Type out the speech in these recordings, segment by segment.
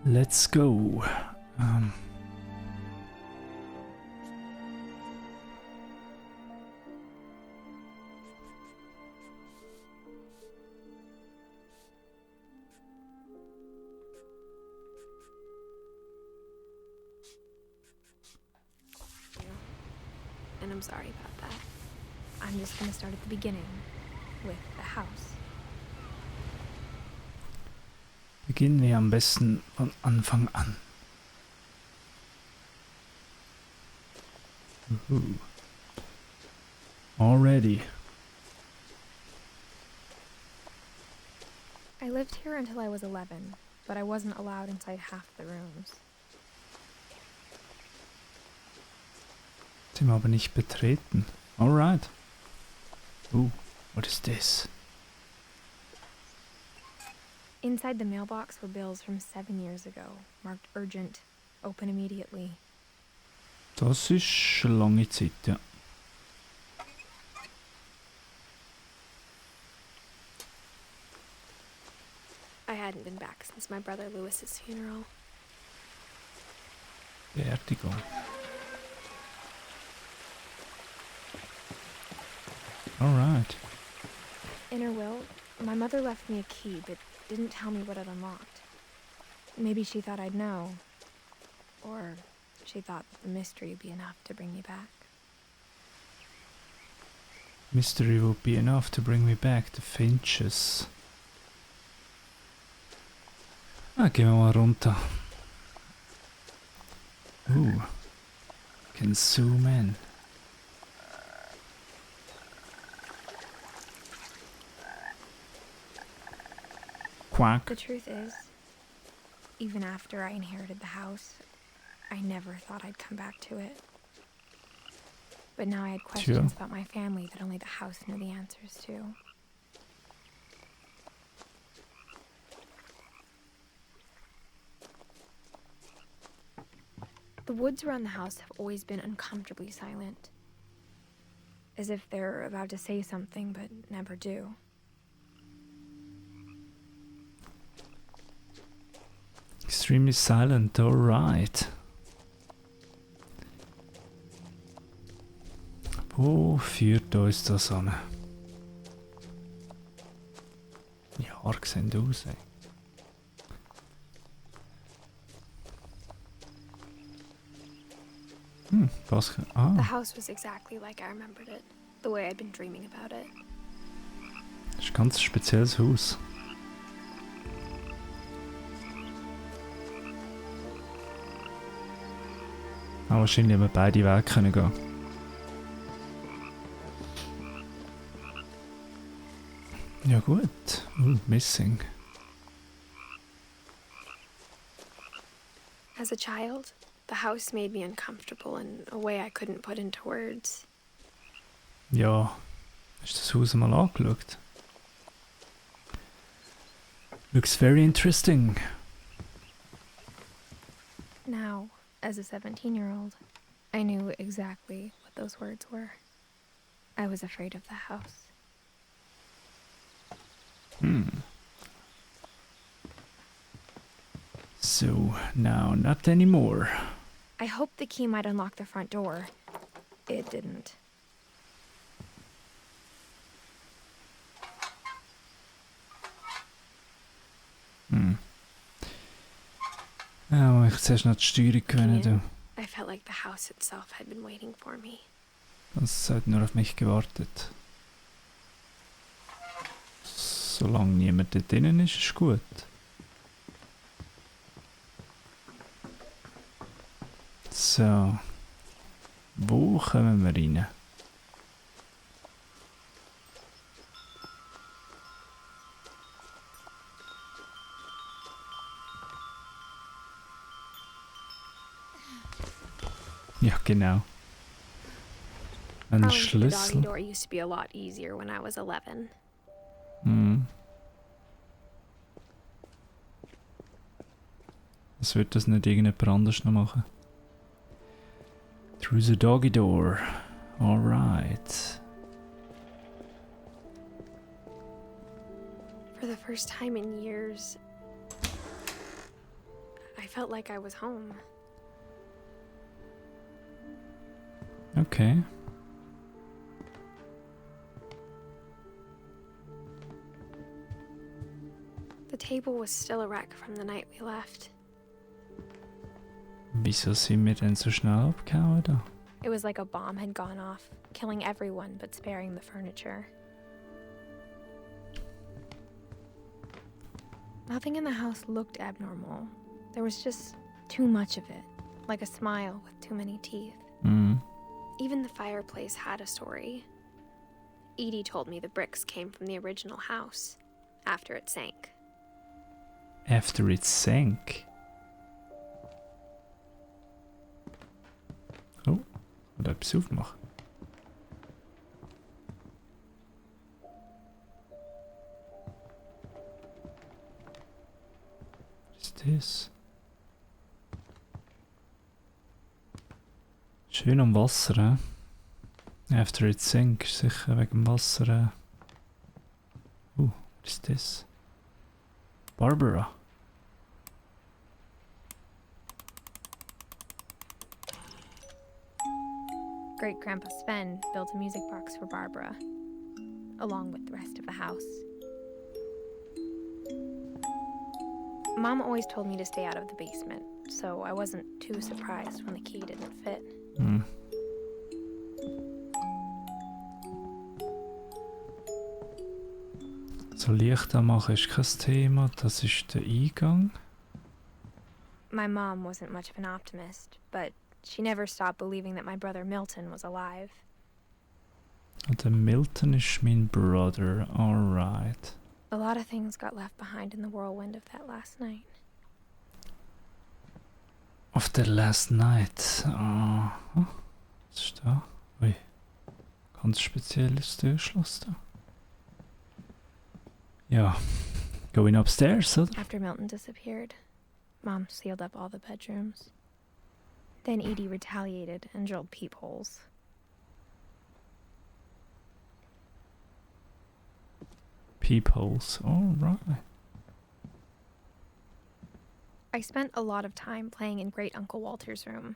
Let's go. And I'm sorry about that. I'm just gonna start at the beginning, with the house. Beginnen wir am besten von Anfang an. Already. I lived here until I was 11, but I wasn't allowed inside half the rooms. Sie haben aber nicht betreten. Alright. Ooh, what is this? Inside the mailbox were bills from 7 years ago, marked urgent, open immediately. Das ist schon lange Zeit, ja. I hadn't been back since my brother Lewis's funeral. Beerdigung. Alright. In her will, my mother left me a key, but didn't tell me what it unlocked. Maybe she thought I'd know. Or she thought that the mystery would be enough to bring me back. Mystery would be enough to bring me back, the Finches. Gehen wir mal runter. Can zoom in. Quack. The truth is, even after I inherited the house, I never thought I'd come back to it. But now I had questions about my family that only the house knew the answers to. The woods around the house have always been uncomfortably silent. As if they're about to say something but never do. Extremely silent, alright. Wo führt uns das an? Die Haare sehen aus, ey. The house was exactly like I remembered it, the way I'd been dreaming about it. Das ist ein ganz spezielles Haus. Aber wahrscheinlich haben wir beide Wege können gehen. Ja gut. Missing. As a child, the house made me uncomfortable in a way I couldn't put into words. Ja, hast du das Haus mal angeschaut? Looks very interesting. Now, as a 17-year-old, I knew exactly what those words were. I was afraid of the house. So, now not anymore. I hoped the key might unlock the front door. It didn't. Ja, ich zuerst noch die Steuerung gewöhnen, du. I felt like the house itself had been waiting for me. Das hat nur auf mich gewartet. Solange niemand da drinnen ist, ist gut. So. Wo kommen wir rein? Ja, genau. Ein Schlüssel. The doggy door used to be a lot easier when I was 11. Was wird das nicht irgendjemand anders noch machen? Through the doggy door. Alright. For the first time in years, I felt like I was home. Okay. The table was still a wreck from the night we left. Wieso sind wir denn so schnell abgehauen da? It was like a bomb had gone off, killing everyone but sparing the furniture. Nothing in the house looked abnormal. There was just too much of it, like a smile with too many teeth. Even the fireplace had a story. Edie told me the bricks came from the original house, after it sank. After it sank? Oh, wat heb je aufmachen? What is this? Schön am Wasser, hä? After it sank, sicher wegen dem Wasser. What is this? Barbara. Great Grandpa Sven built a music box for Barbara, along with the rest of the house. Mom always told me to stay out of the basement, so I wasn't too surprised when the key didn't fit. So Licht anmachen ist kein Thema, das ist der Eingang. My mom wasn't much of an optimist, but she never stopped believing that my brother Milton was alive. Der Milton ist mein Brother, alright. A lot of things got left behind in the whirlwind of that last night. Of the last night. Was ist da? Ui. Ganz spezielles Türschloss da. Ja. Going upstairs, oder? After Milton disappeared, Mom sealed up all the bedrooms. Then Edie retaliated and drilled peepholes. Peepholes, alright. I spent a lot of time playing in Great Uncle Walter's room.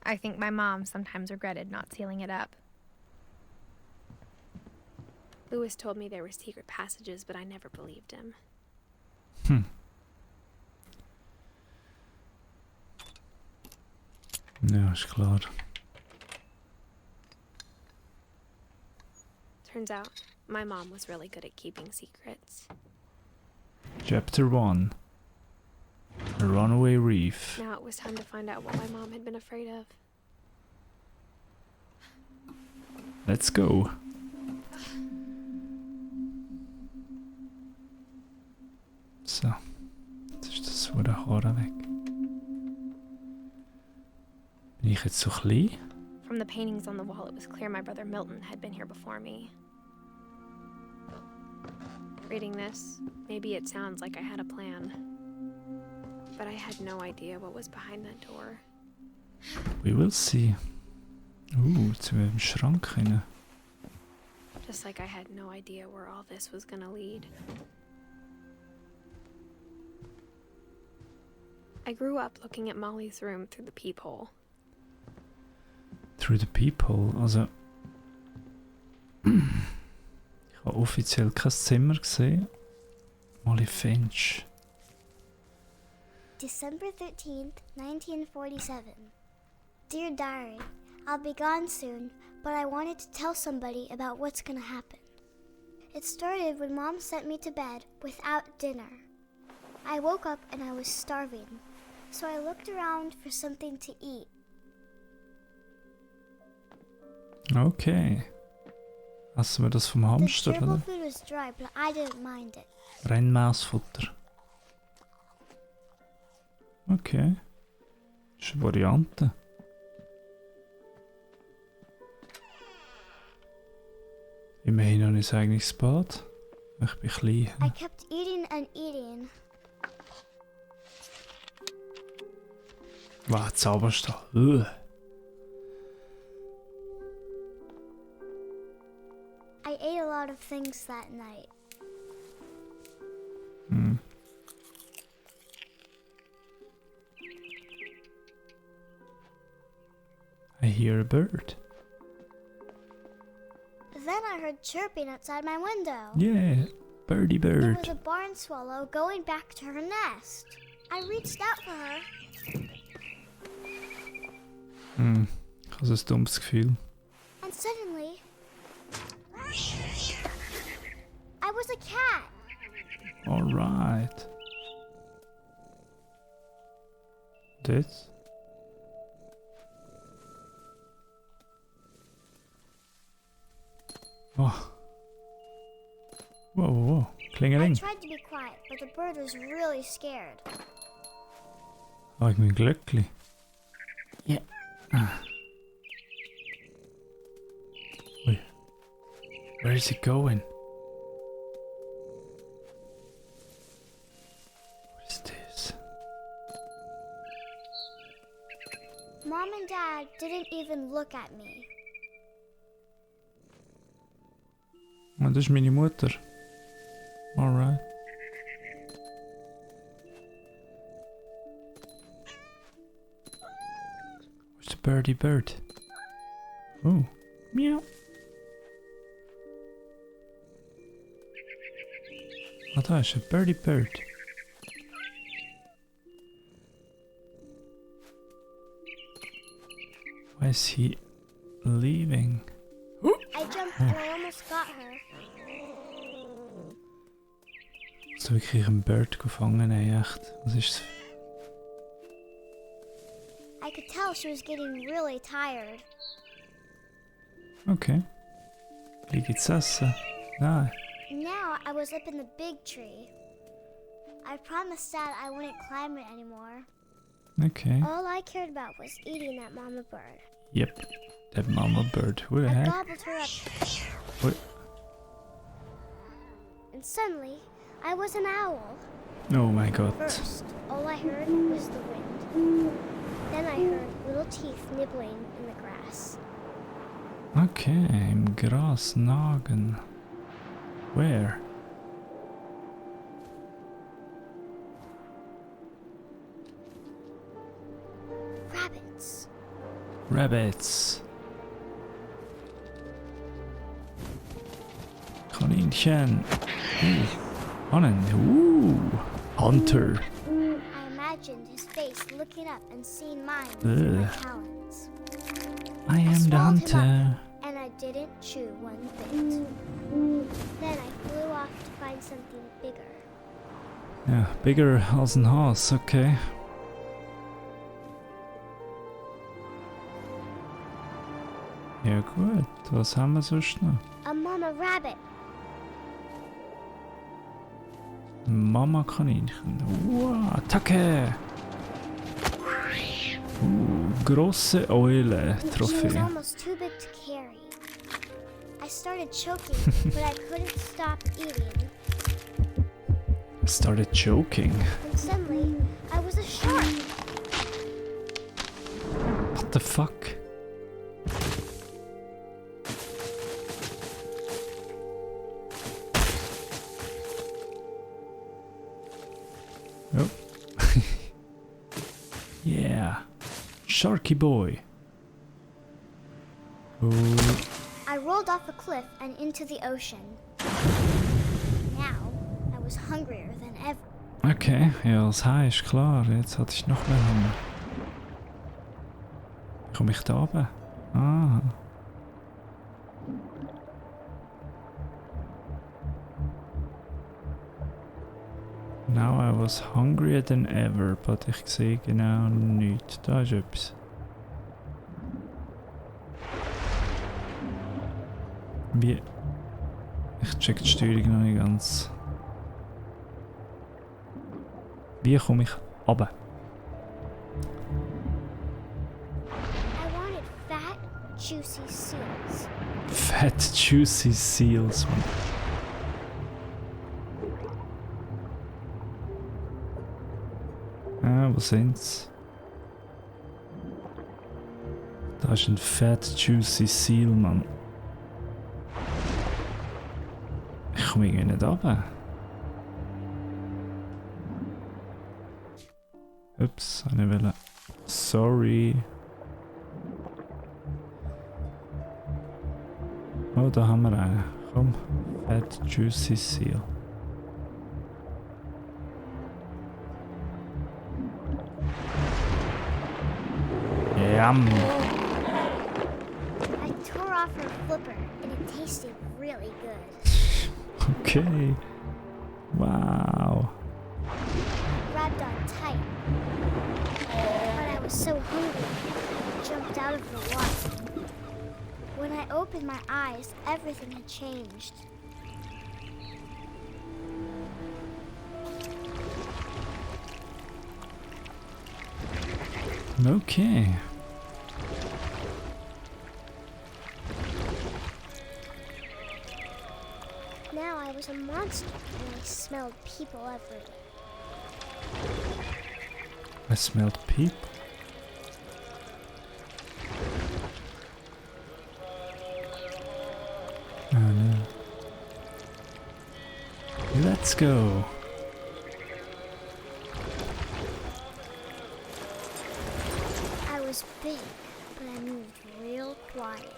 I think my mom sometimes regretted not sealing it up. Louis told me there were secret passages, but I never believed him. Ja, ist klar. Turns out, my mom was really good at keeping secrets. Chapter 1. A Runaway Reef. Now it was time to find out what my mom had been afraid of. Let's go. So. Jetzt ist das von der Haare weg. Bin ich jetzt so klein? From the paintings on the wall, it was clear my brother Milton had been here before me. Reading this, maybe it sounds like I had a plan. But I had no idea what was behind that door. We will see. Jetzt sind wir im Schrank rein. Just like I had no idea where all this was gonna lead. I grew up looking at Molly's room through the peephole. Through the Peephole, also... Ich habe offiziell kein Zimmer gesehen. Molly Finch. December 13th, 1947. Dear Diary, I'll be gone soon, but I wanted to tell somebody about what's gonna happen. It started when Mom sent me to bed without dinner. I woke up and I was starving, so I looked around for something to eat. Okay. Essen wir das vom The Hamster, gerbil oder? food was dry, but I didn't mind it. Rennmausfutter. Okay. Das ist eine Variante. Immerhin habe ich ein eigenes Bad. Ich bin klein. I kept eating and eating. Was, Zauberstab? I ate a lot of things that night. hear a bird. Then I heard chirping outside my window. Yeah, birdie It bird. was a barn swallow going back to her nest. I reached out for her. Ich habe so ein dummes Gefühl. And suddenly, I was a cat. Alright. Dit? Oh. Whoa, whoa, whoa. I Klingeling. tried to be quiet, but the bird was really scared. Oh, ik ben glücklich. Yeah. Wait. Where is it going? What is this? Mom and Dad didn't even look at me. Oh, das ist meine Mutter. Alright. Where's the birdie bird? Oh. Meow. Oh, da ist ein birdie bird. Why is he leaving? I jumped and I almost got her. So wirklich einen Bird gefangen, ey, echt. Was ist I could tell she was getting really tired. Okay. Wie geht's essen? Nein. Now I was up in the big tree. I promised Dad I wouldn't climb it anymore. Okay. All I cared about was eating that mama bird. Yep. That mama bird. Who the I heck? gobbled her up. What? And suddenly, I was an owl. Oh my god. First, all I heard was the wind. Then I heard little teeth nibbling in the grass. Okay, im Gras nagen. Where? Rabbits. Rabbits. Kaninchen. Hannen. Ooh. Hunter. I imagined his face looking up and seeing mine through my Ugh. talons. I am the swallowed him hunter. And I didn't chew one bit. Then I flew off to find something bigger. Ja, bigger als ein Haas, okay. Ja gut, was haben wir sonst noch? A mama rabbit. Mama Kaninchen. Wow, Attacke! Grosse Eule, She was Trophäe. almost too big to carry. I started choking, but I couldn't stop eating. Started choking. And suddenly, I was a shark. What the fuck? Oh. Yeah. Sharky boy. Oh. I rolled off a cliff and into the ocean. Now, I was hungrier than ever. Okay, ja, das Hai ist klar. Jetzt hatte ich noch mehr Hunger. Wie komme ich da runter? Ah. Now I was hungrier than ever, but ich sehe genau nichts. Da ist etwas. Wie? Ich check die Steuerung noch nicht ganz. Wie komme ich runter? I wanted fat, juicy seals. Fat juicy seals. Ah, wo sind's? Da ist ein Fat juicy seal, Mann. Ich komme irgendwie nicht runter. Ups, eine Welle. Sorry. Oh, da haben wir einen. Komm. Fat Juicy Seal. Yum. I tore off her flipper and it tasted really good. Okay. Wow. Grabbed on tight. But I was so hungry, I jumped out of the water. When I opened my eyes, everything had changed. Okay. Now I was a monster and I smelled people everywhere. I smelled people. Oh no. Let's go. I was big, but I moved real quiet.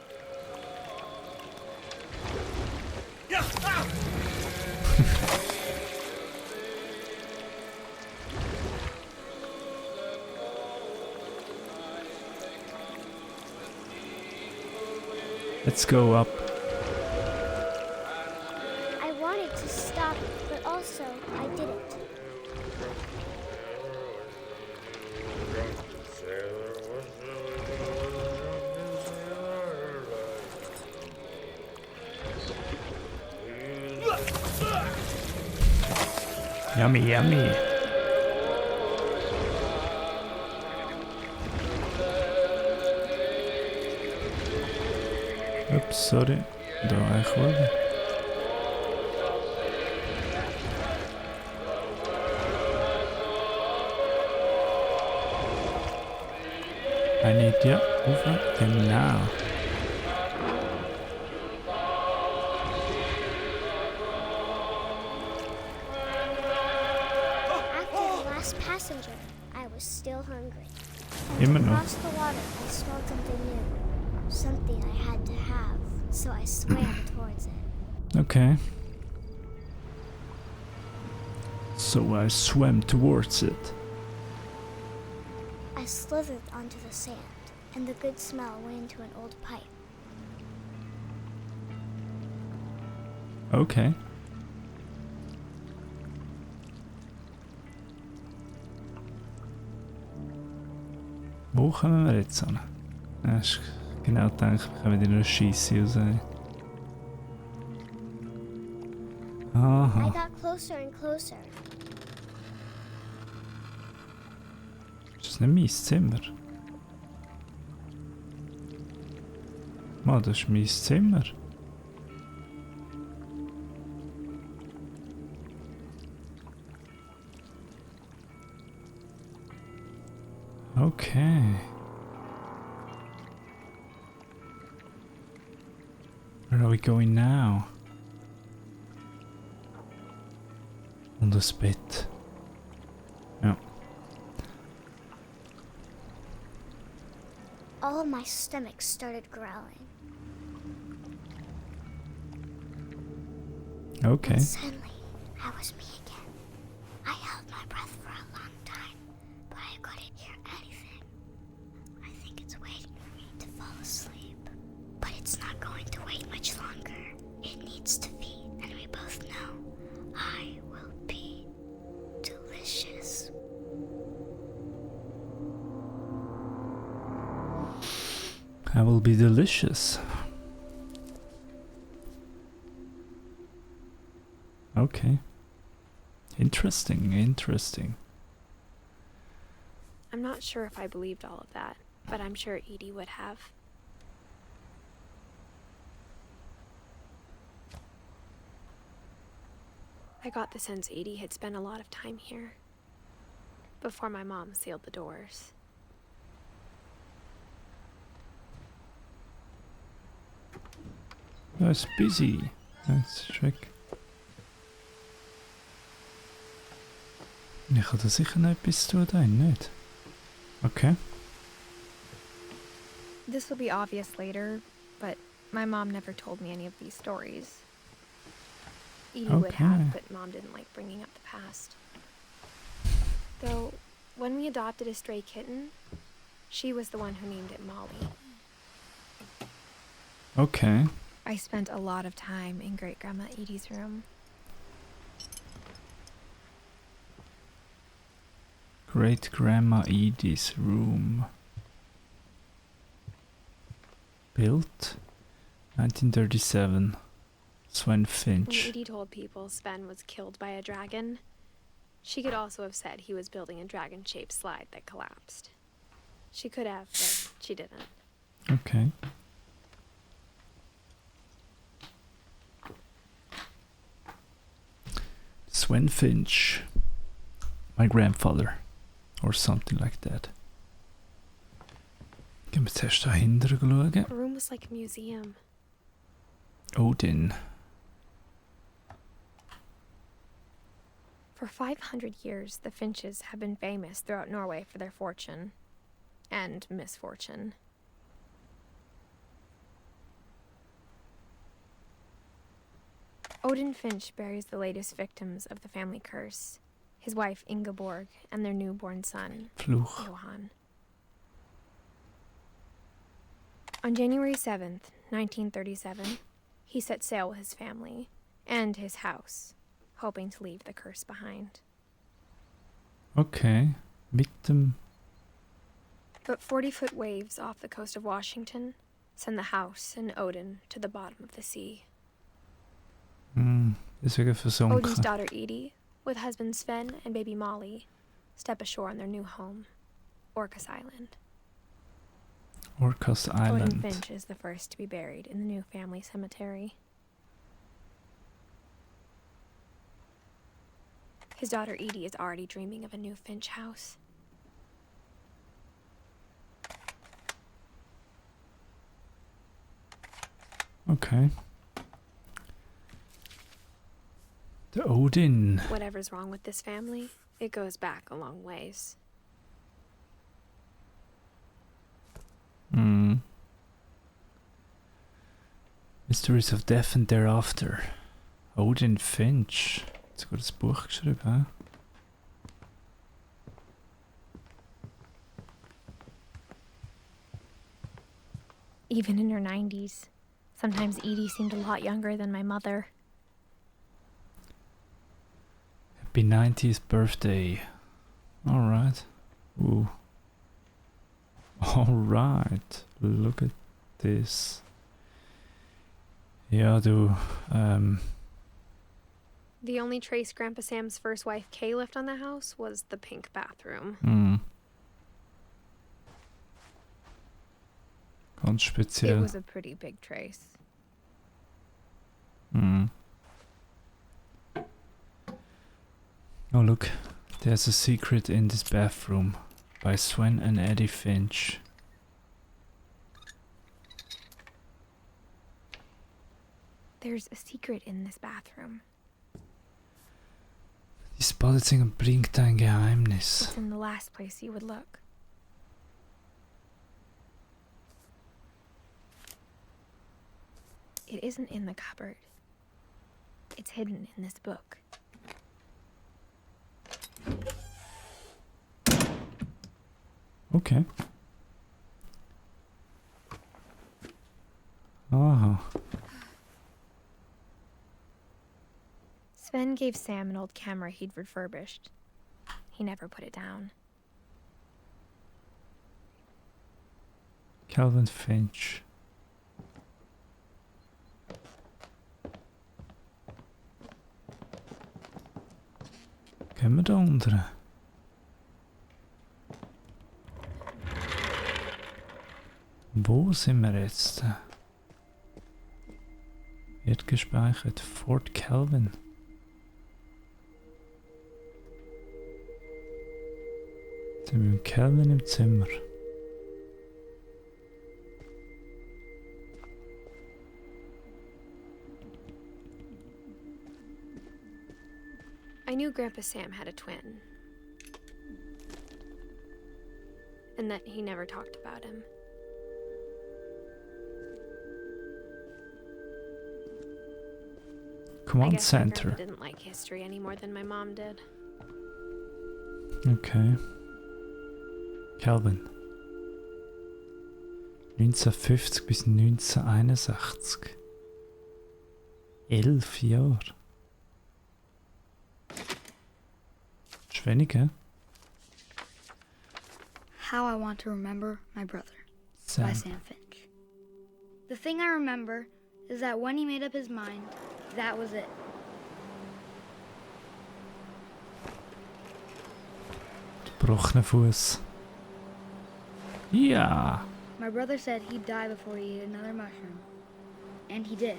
Let's go up. I wanted to stop, but also I didn't. Yummy, yummy. Oops, sorry. Da war ich wohl. I need, ja, Ufer, genau. After the last passenger, I was still hungry. Immer noch. Across the water, I smelled something new. Something I had to have, so I swam towards it. Okay. So I swam towards it. I slithered onto the sand, and the good smell went into an old pipe. Okay. Wo kommen wir jetzt an? Ich genau gedacht, wir kommen in einer Scheisse raus. I Aha. got closer and closer. Ist das nicht mein Zimmer? Mann, das ist mein Zimmer. Okay. Where are we going now? On das Bett. Ja. All of my stomach started growling. Okay. And suddenly, I was me again. I held my breath for a long time, but I couldn't hear anything. I think it's waiting for me to fall asleep. But it's not going to wait much longer. It needs to feed, and we both know I will be delicious. I will be delicious. Okay. Interesting, interesting. I'm not sure if I believed all of that, but I'm sure Edie would have. I got the sense Edie had spent a lot of time here, before my mom sealed the doors. Oh, it's busy. Let's check. Ich habe da sicher noch etwas zu tun, nicht? Okay. This will be obvious later, but My mom never told me any of these stories. Edie would have, but Mom didn't like bringing up the past. Though, when we adopted a stray kitten, she was the one who named it Molly. Okay. I spent a lot of time in Great-Grandma Edie's room. Great-Grandma Edie's room. Built 1937. Sven Finch. When Edie told people Sven was killed by a dragon, she could also have said he was building a dragon-shaped slide that collapsed. She could have, but she didn't. Okay. Sven Finch. My grandfather. Or something like that. Gehen wir zuerst dahinter schauen. The room was like a museum. Odin. For 500 years, the Finches have been famous throughout Norway for their fortune. And misfortune. Odin Finch buries the latest victims of the family curse. His wife Ingeborg and their newborn son, Fluch. Johan. On January 7th, 1937, he set sail with his family and his house, hoping to leave the curse behind. Okay. Victim. But 40-foot waves off the coast of Washington send the house and Odin to the bottom of the sea. Is weer verzonken. Odin's daughter Edie, with husband Sven and baby Molly, step ashore on their new home, Orcas Island. Orcas Island. Odin Finch is the first to be buried in the new family cemetery. His daughter Edie is already dreaming of a new Finch house. Okay. The Odin. Whatever's wrong with this family, it goes back a long ways. Mysteries of Death and Thereafter. Odin Finch. Jetzt gut das Buch geschrieben, hä? Even in her 90s, sometimes Edie seemed a lot younger than my mother. Happy 90th birthday. Alright. Ooh. Alright. Look at this. Ja, du, The only trace Grandpa Sam's first wife Kay left on the house was the pink bathroom. Ganz It speziell. was a pretty big trace. Oh look, there's a secret in this bathroom by Sven and Edith Finch. There's a secret in this bathroom. Die Spotting bringt ein Geheimnis. It's in the last place you would look. It isn't in the cupboard. It's hidden in this book. Okay. Aha. Sven gave Sam an old camera he'd refurbished. He never put it down. Calvin Finch. Gehen wir da unten? Wo sind wir jetzt? Wird gespeichert. Fort Calvin. Jetzt sind wir mit Calvin im Zimmer. I knew Grandpa Sam had a twin. And that he never talked about him. I Command guess my Center. grandpa didn't like history any more than my mom did. Okay. Calvin. 1950 bis 1961. 11 Jahre. Ist wenig, hä? How I Want to Remember My Brother Sam. by Sam Finch. The thing I remember is that when he made up his mind, that was it. Gebrochener Fuß. Ja. My brother said he'd die before he ate another mushroom. And he did.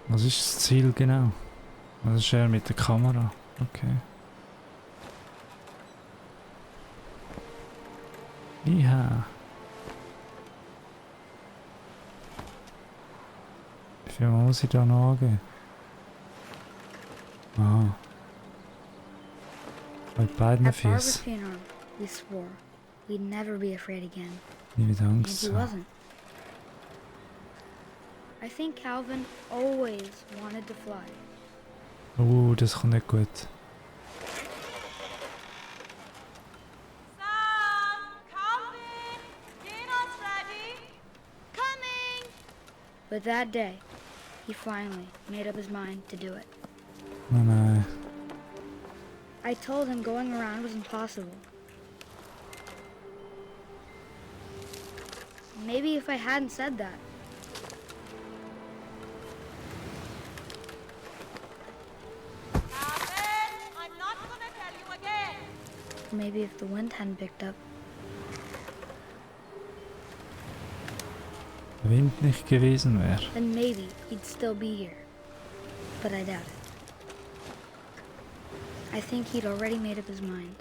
Was ist das Ziel genau? Was ist er mit der Kamera? Okay. Ja. Wie viel muss ich da noch angeben? Ah. Bei beiden At Barbara's Füßen. funeral, we swore we'd never be afraid again. Nie wieder And Angst he haben. wasn't. I think Calvin always wanted to fly. Das kommt nicht gut. Sam! Calvin! Dinner's ready! Coming! But that day, he finally made up his mind to do it. Oh nein. I told him going around was impossible. Maybe if I hadn't said that, Calvin! I'm not gonna tell you again! or maybe if the wind hadn't picked up, Wenn Wind nicht gewesen wäre. then maybe he'd still be here. But I doubt it. I think he'd already made up his mind.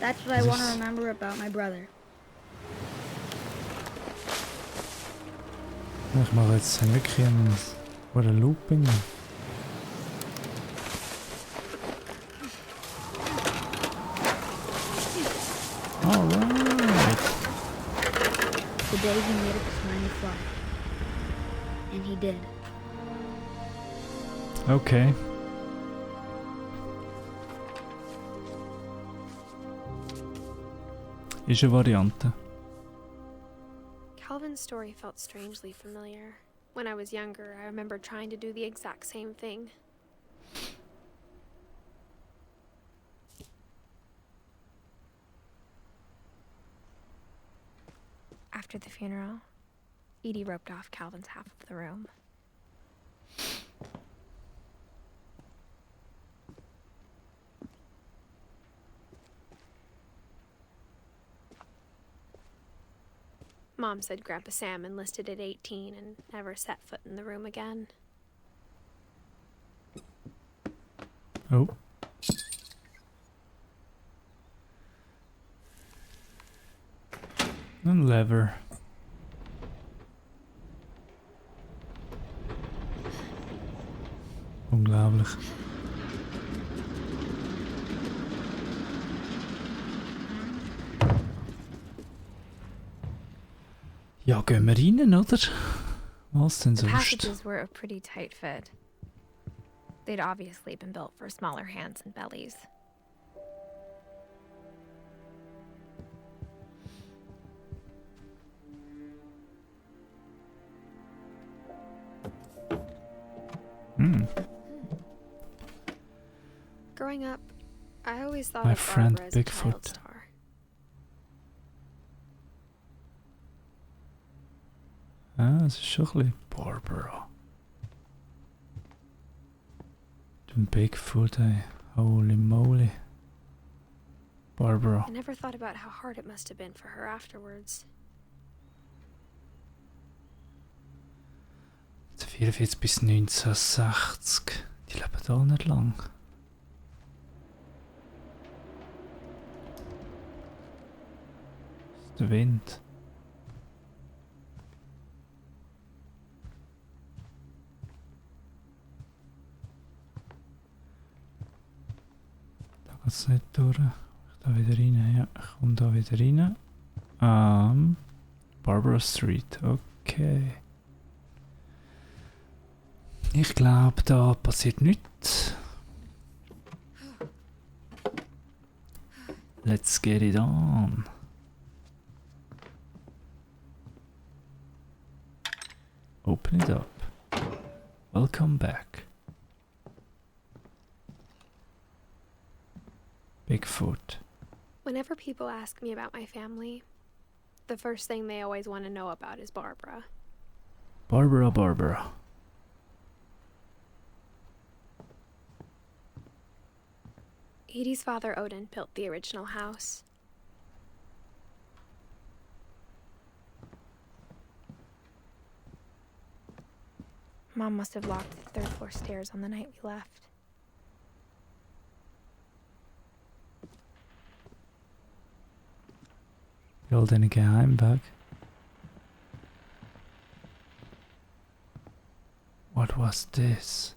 That's what I want to remember about my brother. Ich mache jetzt wirklich einen Looping. Alright. The day he made up his mind to fly. And he did. Okay. Ist eine Variante. Calvin's story felt strangely familiar. When I was younger, I remember trying to do the exact same thing. After the funeral, Edie roped off Calvin's half of the room. Mom said Grandpa Sam enlisted at 18 and never set foot in the room again. Oh. Een lever. Unglaublich. Ja, gehen wir rein, oder? Was denn The sonst? passages were a pretty tight fit. They'd obviously been built for smaller hands and bellies. Growing up, I always thought My of friend Barbara as a Bigfoot. child star. Ah, es ist schon ein bisschen Barbara. Den Bigfoot, ey. Holy moly. Barbara. I never thought about how hard it must have been for her afterwards. 44 bis 1960. Die leben da nicht lang. Das ist der Wind. Da Geht's nicht durch? Ich da wieder rein, ja. Ich komme da wieder rein. Barbara Street, okay. Ich glaube, da passiert nichts. Let's get it on. Open it up. Welcome back. Bigfoot. Whenever people ask me about my family, the first thing they always want to know about is Barbara. Barbara. Edie's father, Odin, built the original house. Mom must have locked the third floor stairs on the night we left. Goldene Geheimbag. What was this?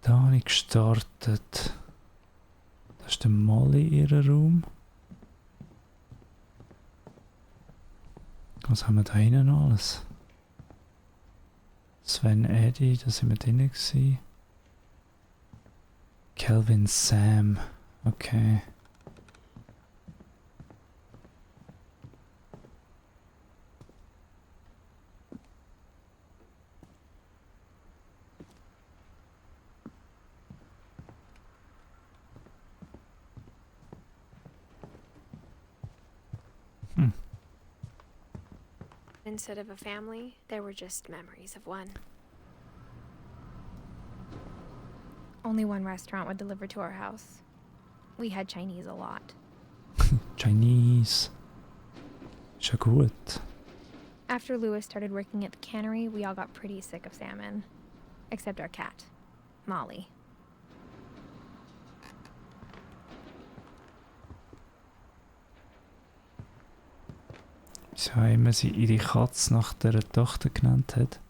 Da habe ich gestartet. Das ist der Molly ihrer Raum. Was haben wir da hinten noch alles? Sven, Eddie, da sind wir drinnen gewesen. Kelvin, Sam. Okay. Instead of a family, there were just memories of one. Only one restaurant would deliver to our house. We had Chinese a lot. Chinese. Ist ja gut. After Lewis started working at the cannery, we all got pretty sick of salmon. Except our cat, Molly. Wieso immer sie ihre Katze nach der Tochter genannt hat.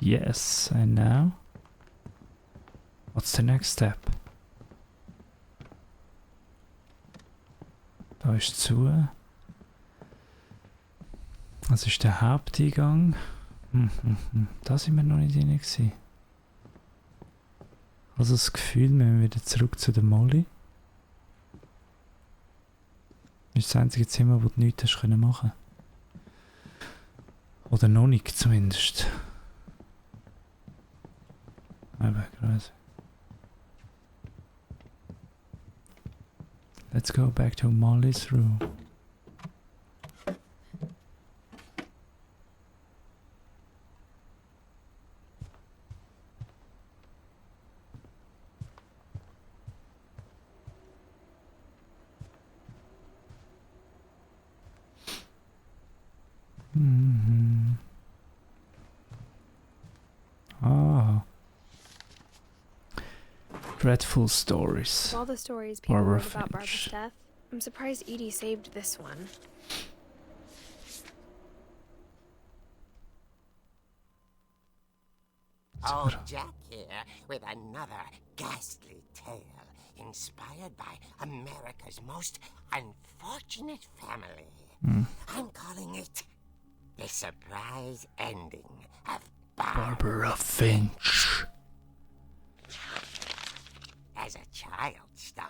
Yes, and now? What's the next step? Da ist zu. Das ist der Haupteingang. Da sind wir noch nicht drin gewesen. Also das Gefühl, wir müssen wieder zurück zu der Molly. Das ist das einzige Zimmer, wo du nichts hast können machen. Oder noch nicht zumindest. Aber gerade. Let's go back to Molly's room. Dreadful stories. Of all the stories people Barbara wrote about Barbara's Finch. death, I'm surprised Edie saved this one. Old Jack here with another ghastly tale inspired by America's most unfortunate family. I'm calling it The Surprise Ending of Barbara Finch. As a child star,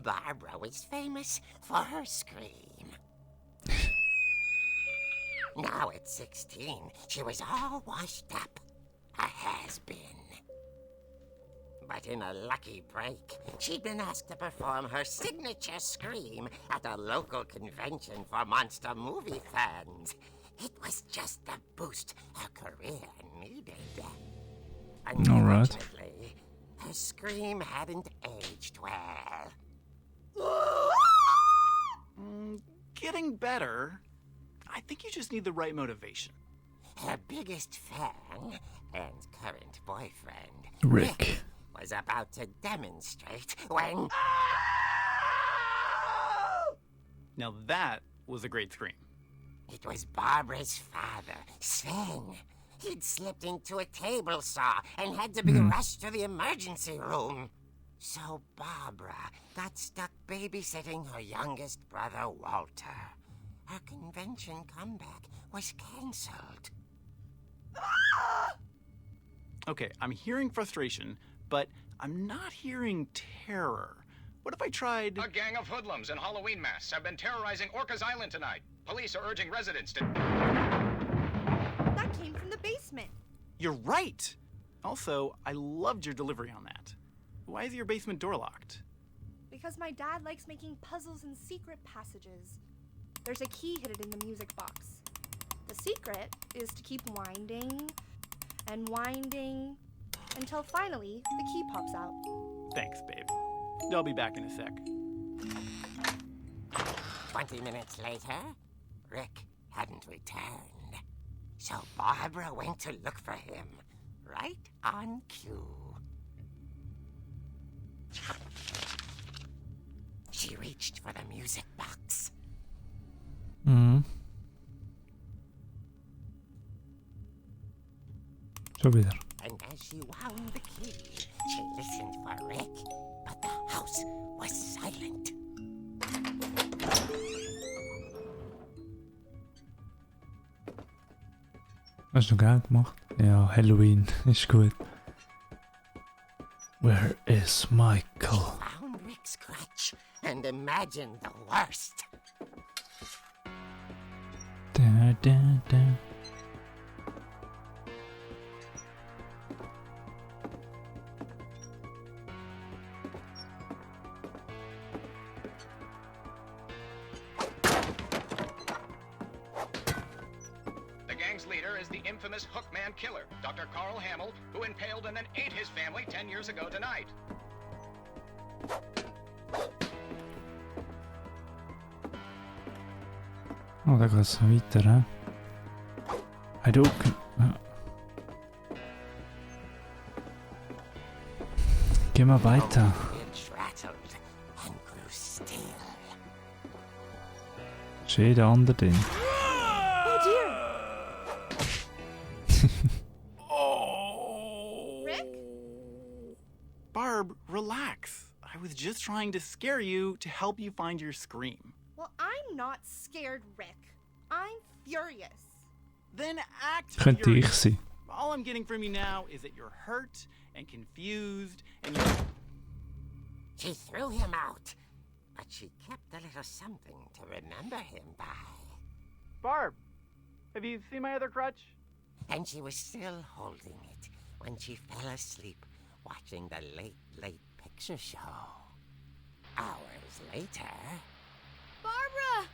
Barbara was famous for her scream. Now at 16, she was all washed up. A has-been. But in a lucky break, she'd been asked to perform her signature scream at a local convention for monster movie fans. It was just the boost her career needed. Unfortunately, her scream hadn't aged well. Getting better. I think you just need the right motivation. Her biggest fan and current boyfriend, Rick. was about to demonstrate when... Now that was a great scream. It was Barbara's father, Sven. He'd slipped into a table saw and had to be rushed to the emergency room. So Barbara got stuck babysitting her youngest brother, Walter. Her convention comeback was cancelled. Okay, I'm hearing frustration, but I'm not hearing terror. What if I tried... A gang of hoodlums in Halloween masks have been terrorizing Orcas Island tonight. Police are urging residents to... That came from the basement. You're right! Also, I loved your delivery on that. Why is your basement door locked? Because my dad likes making puzzles and secret passages. There's a key hidden in the music box. The secret is to keep winding and winding until finally the key pops out. Thanks, babe. I'll be back in a sec. 20 minutes later, Rick hadn't returned. So Barbara went to look for him, right on cue. She reached for the music box. Schon wieder. And as she wound the key, she listened for Rick, but the house was silent. Hast du geil gemacht? Ja, Halloween ist gut. Where is Michael? She found Rick's crutch and imagined the worst. Da, da, da. The gang's leader is the infamous Hookman killer, Dr. Carl Hamill, who impaled and then ate his family 10 years ago tonight. Oh, da geht's weiter, hä? Hey, du... Geh mal weiter. It rattled and grew still. Ist jeder andere drin. Rick? Barb, relax. I was just trying to scare you to help you find your scream. Well, I'm not scared, Rick. I'm furious. Then act Könnte ich furious. sein. All I'm getting from you now is that you're hurt and confused and you're... She threw him out, but she kept a little something to remember him by. Barb, have you seen my other crutch? And she was still holding it when she fell asleep watching the late picture show. Hours later... Barbara!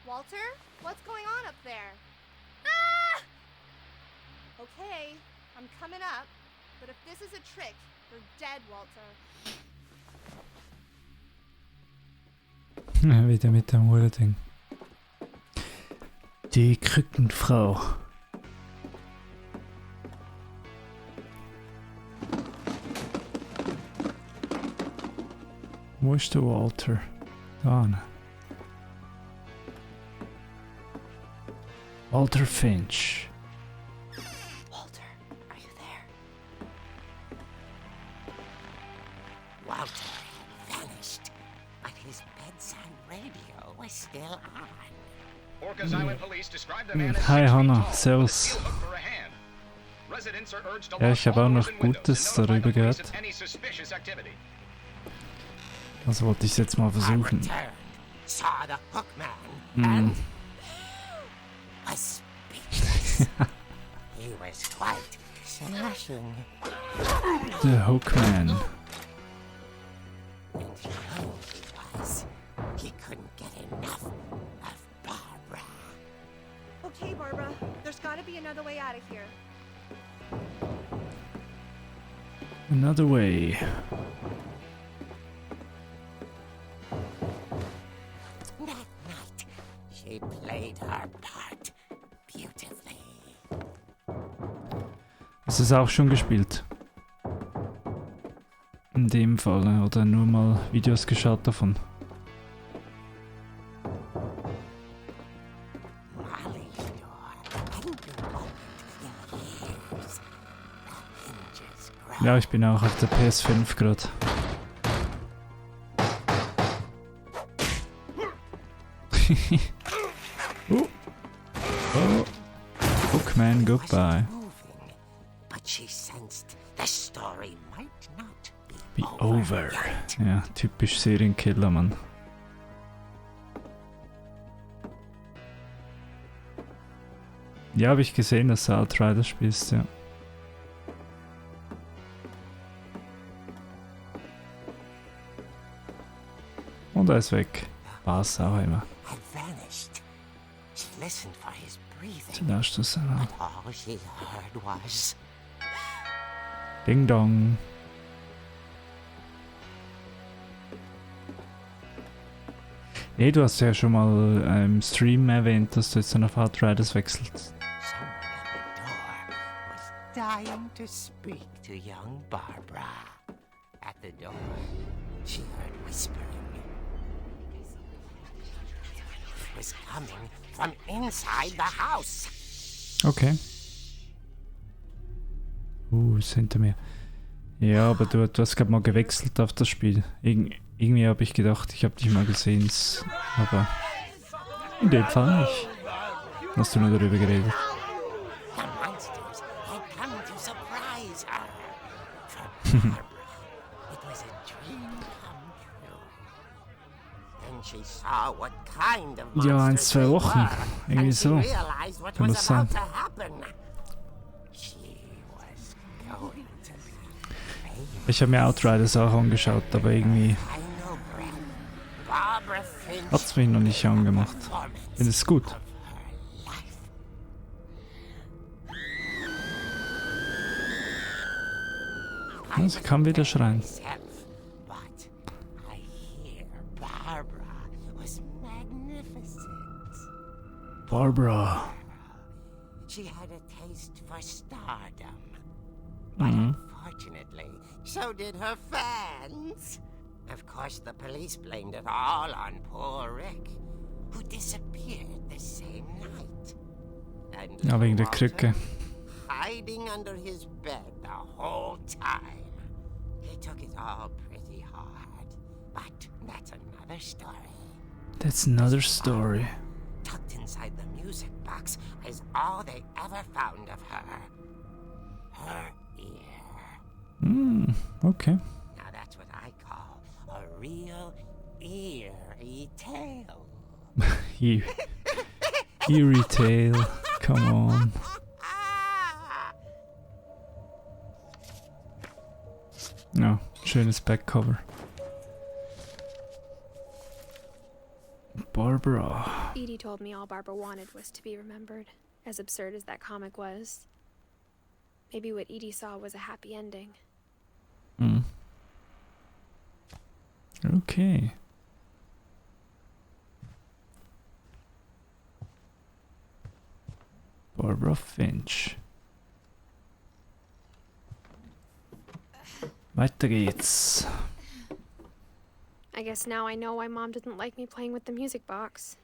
Walter, what's going on up there? Ah! Okay, I'm coming up, but if this is a trick, you're dead, Walter. Wieder mit dem Uhr-Ding. Die Krückenfrau. Wo ist der Walter? Da. Walter Finch. Walter, are you there? Walter had vanished, but his bedside radio was still on. Orcas Island police describe the man as Hi 6 feet Hanna, tall, servus. with a steel hook for a hand. Residents are urged to Ja, lock ich habe all auch doors noch and windows Gutes and notify darüber the police gehört. of any suspicious activity. Also wollte ich es jetzt mal I versuchen. returned, saw the Hookman, and was speechless. He was quite smashing. The Hookman. And he knew he was. He couldn't get enough of Barbara. Okay, Barbara, there's gotta be another way out of here. Another way. That night, she played her part beautifully. Hast du es auch schon gespielt? In dem Fall, oder nur mal Videos geschaut davon? Ja, ich bin auch auf der PS5 gerade. Oh. Bookman, goodbye. But she sensed the story might not Be over. Ja, typisch Serienkiller, Mann. Ja, habe ich gesehen, dass du Outriders spielst, ja. Und er ist weg. Was auch immer. had vanished. She listened for his breathing. Sie lauscht das an. But all she heard was Ding dong. Nee, du hast ja schon mal im Stream erwähnt, dass du jetzt dann auf Outriders wechselst. someone at the door was dying to speak to young Barbara. At the door, she heard whispering. It was coming from inside the house. Okay. Ist hinter mir. Ja, aber du hast gerade mal gewechselt auf das Spiel. Irgendwie habe ich gedacht, ich habe dich mal gesehen, aber in dem Fall nicht. Hast du nur darüber geredet? The monsters had come to surprise her. For Barbara, it was a dream come true. Then she saw what kind of monsters Ja, 1, 2 they Wochen. were, Irgendwie and she so. realized what Kann was das sein? about to happen. She was going to be famous. Ich habe mir Outriders auch angeschaut, aber irgendwie Final breath. Barbara Finch hat es mich noch nicht angemacht. Finde es gut. of her life. Ja, sie kann wieder schreien. Myself, but I hear Barbara was magnificent. Barbara. She had a taste for stardom. But unfortunately, so did her fans. Of course, the police blamed it all on poor Rick, who disappeared the same night. And Ja, wegen der Walter, Krücke. hiding under his bed the whole time. He took it all pretty hard. But that's another story. That's another story. Tucked inside the music box is all they ever found of her. Her ear. Okay. Now that's what I call a real eerie tale. Eerie tale. Come on. Ja, schönes Backcover. Barbara. Edie told me all Barbara wanted was to be remembered, as absurd as that comic was. Maybe what Edie saw was a happy ending. Okay. Barbara Finch. Weiter geht's. I guess now I know why Mom didn't like me playing with the music box.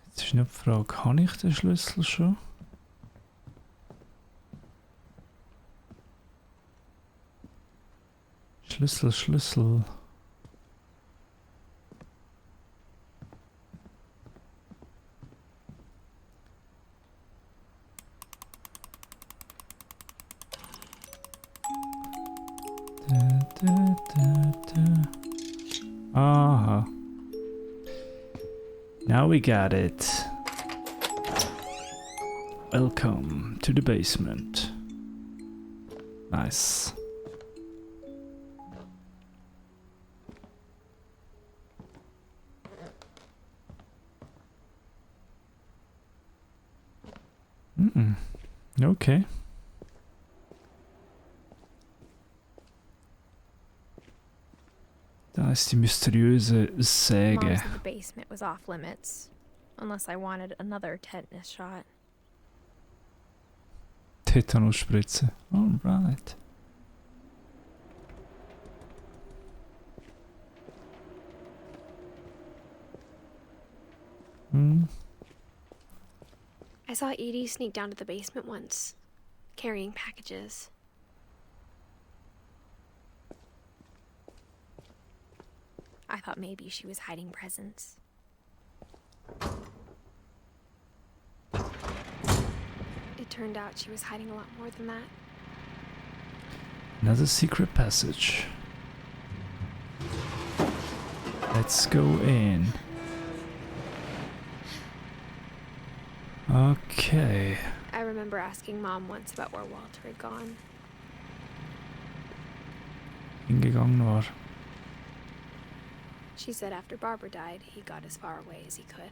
Jetzt ist nur die Frage, habe ich den Schlüssel schon? Schlüssel. Aha. Now we got it. Welcome to the basement. Nice. Okay. Da ist die mysteriöse Mom Säge. said the basement was off limits, unless I wanted another tetanus shot. Tetanusspritze. Alright. I saw Edie sneak down to the basement once, carrying packages. I thought maybe she was hiding presents. It turned out she was hiding a lot more than that. Another secret passage. Let's go in. Okay. I remember asking Mom once about where Walter had gone. Hingegangen war. She said after Barbara died, he got as far away as he could.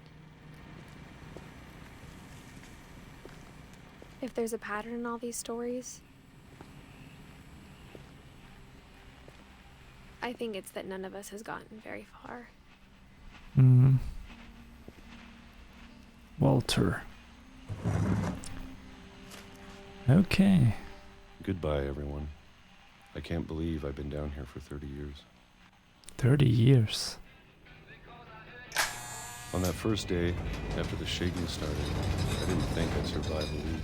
If there's a pattern in all these stories, I think it's that none of us has gotten very far. Walter. Okay. Goodbye, everyone. I can't believe I've been down here for 30 years. 30 years. On that first day, after the shaking started, I didn't think I'd survive a week.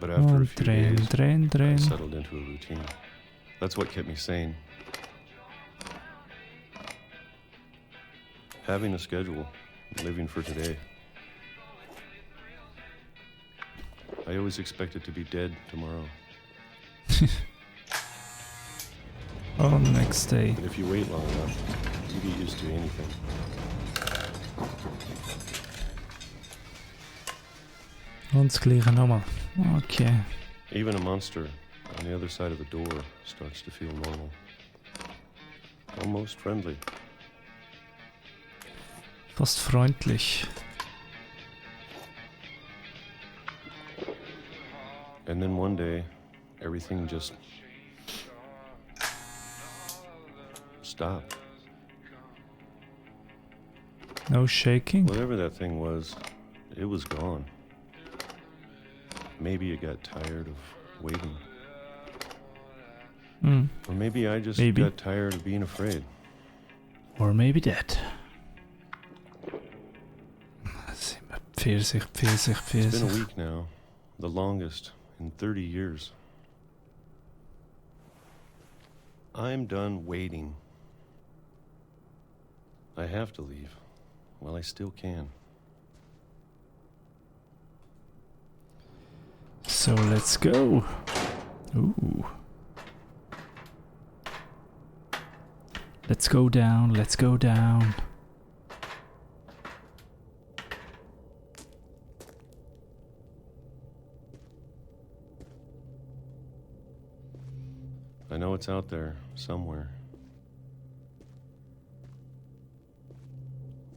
But after a few days, I settled into a routine. That's what kept me sane. Having a schedule, living for today. I always expected to be dead tomorrow. Oh, next day. But if you wait long enough, you get used to anything. Und das Gleiche nochmal. Okay. Even a monster on the other side of the door starts to feel normal. Almost friendly. Fast freundlich. And then one day, everything just stopped. No shaking? Whatever that thing was, it was gone. Maybe it got tired of waiting. Or maybe I just got tired of being afraid. Or maybe that. Pfirsich. It's been a week now, the longest in 30 years. I'm done waiting. I have to leave. Well, I still can. So let's go. Ooh. Let's go down. I know it's out there, somewhere.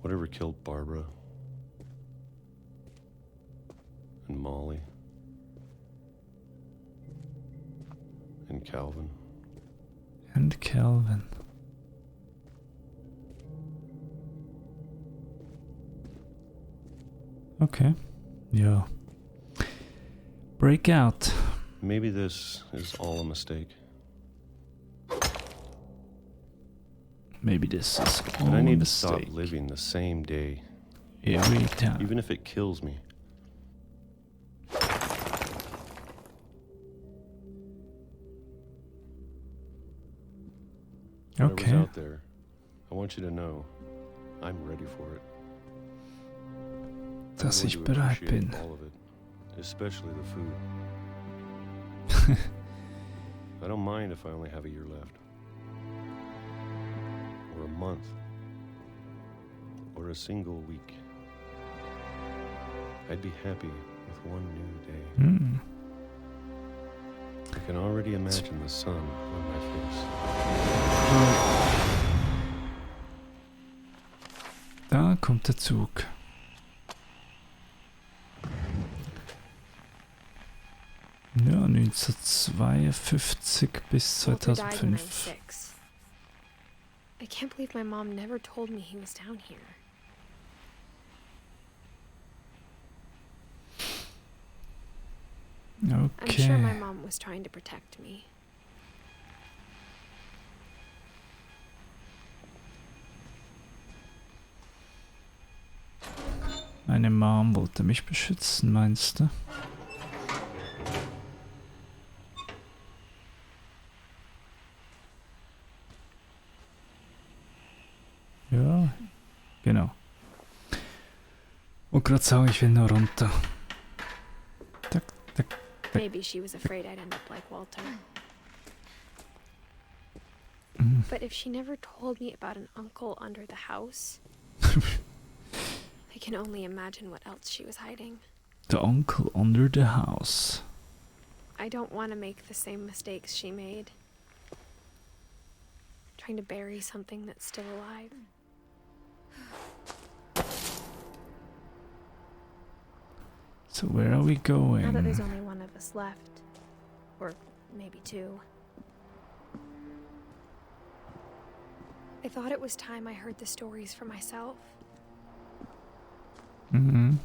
Whatever killed Barbara and Molly and Calvin. Okay. Yeah. Breakout. Maybe this is all a mistake. Maybe this is all but I need a to stop mistake. living the same day. Every time. Even if it kills me. Okay. Whatever's out there, I want you to know I'm ready for it. Dass ich bereit bin. All of it, especially the food. I don't mind if I only have a year left. Or a month. Or a single week. I'd be happy with one new day. I can already imagine the sun on my face. Da kommt der Zug. Ja, 1952 bis 2005. I can't believe my mom never told me he was down here. I'm sure my Okay. mom was trying to protect me. Meine Mom wollte mich beschützen, meinst du? Ja, genau. Und gerade sagen, ich will nur runter. Tak, tak, tak. Maybe she was afraid I'd end up like Walter. But if she never told me about an uncle under the house, I can only imagine what else she was hiding. The uncle under the house. I don't want to make the same mistakes she made. Trying to bury something that's still alive. So where are we going? Now that there's only one of us left. Or maybe two. I thought it was time I heard the stories for myself. Mhm.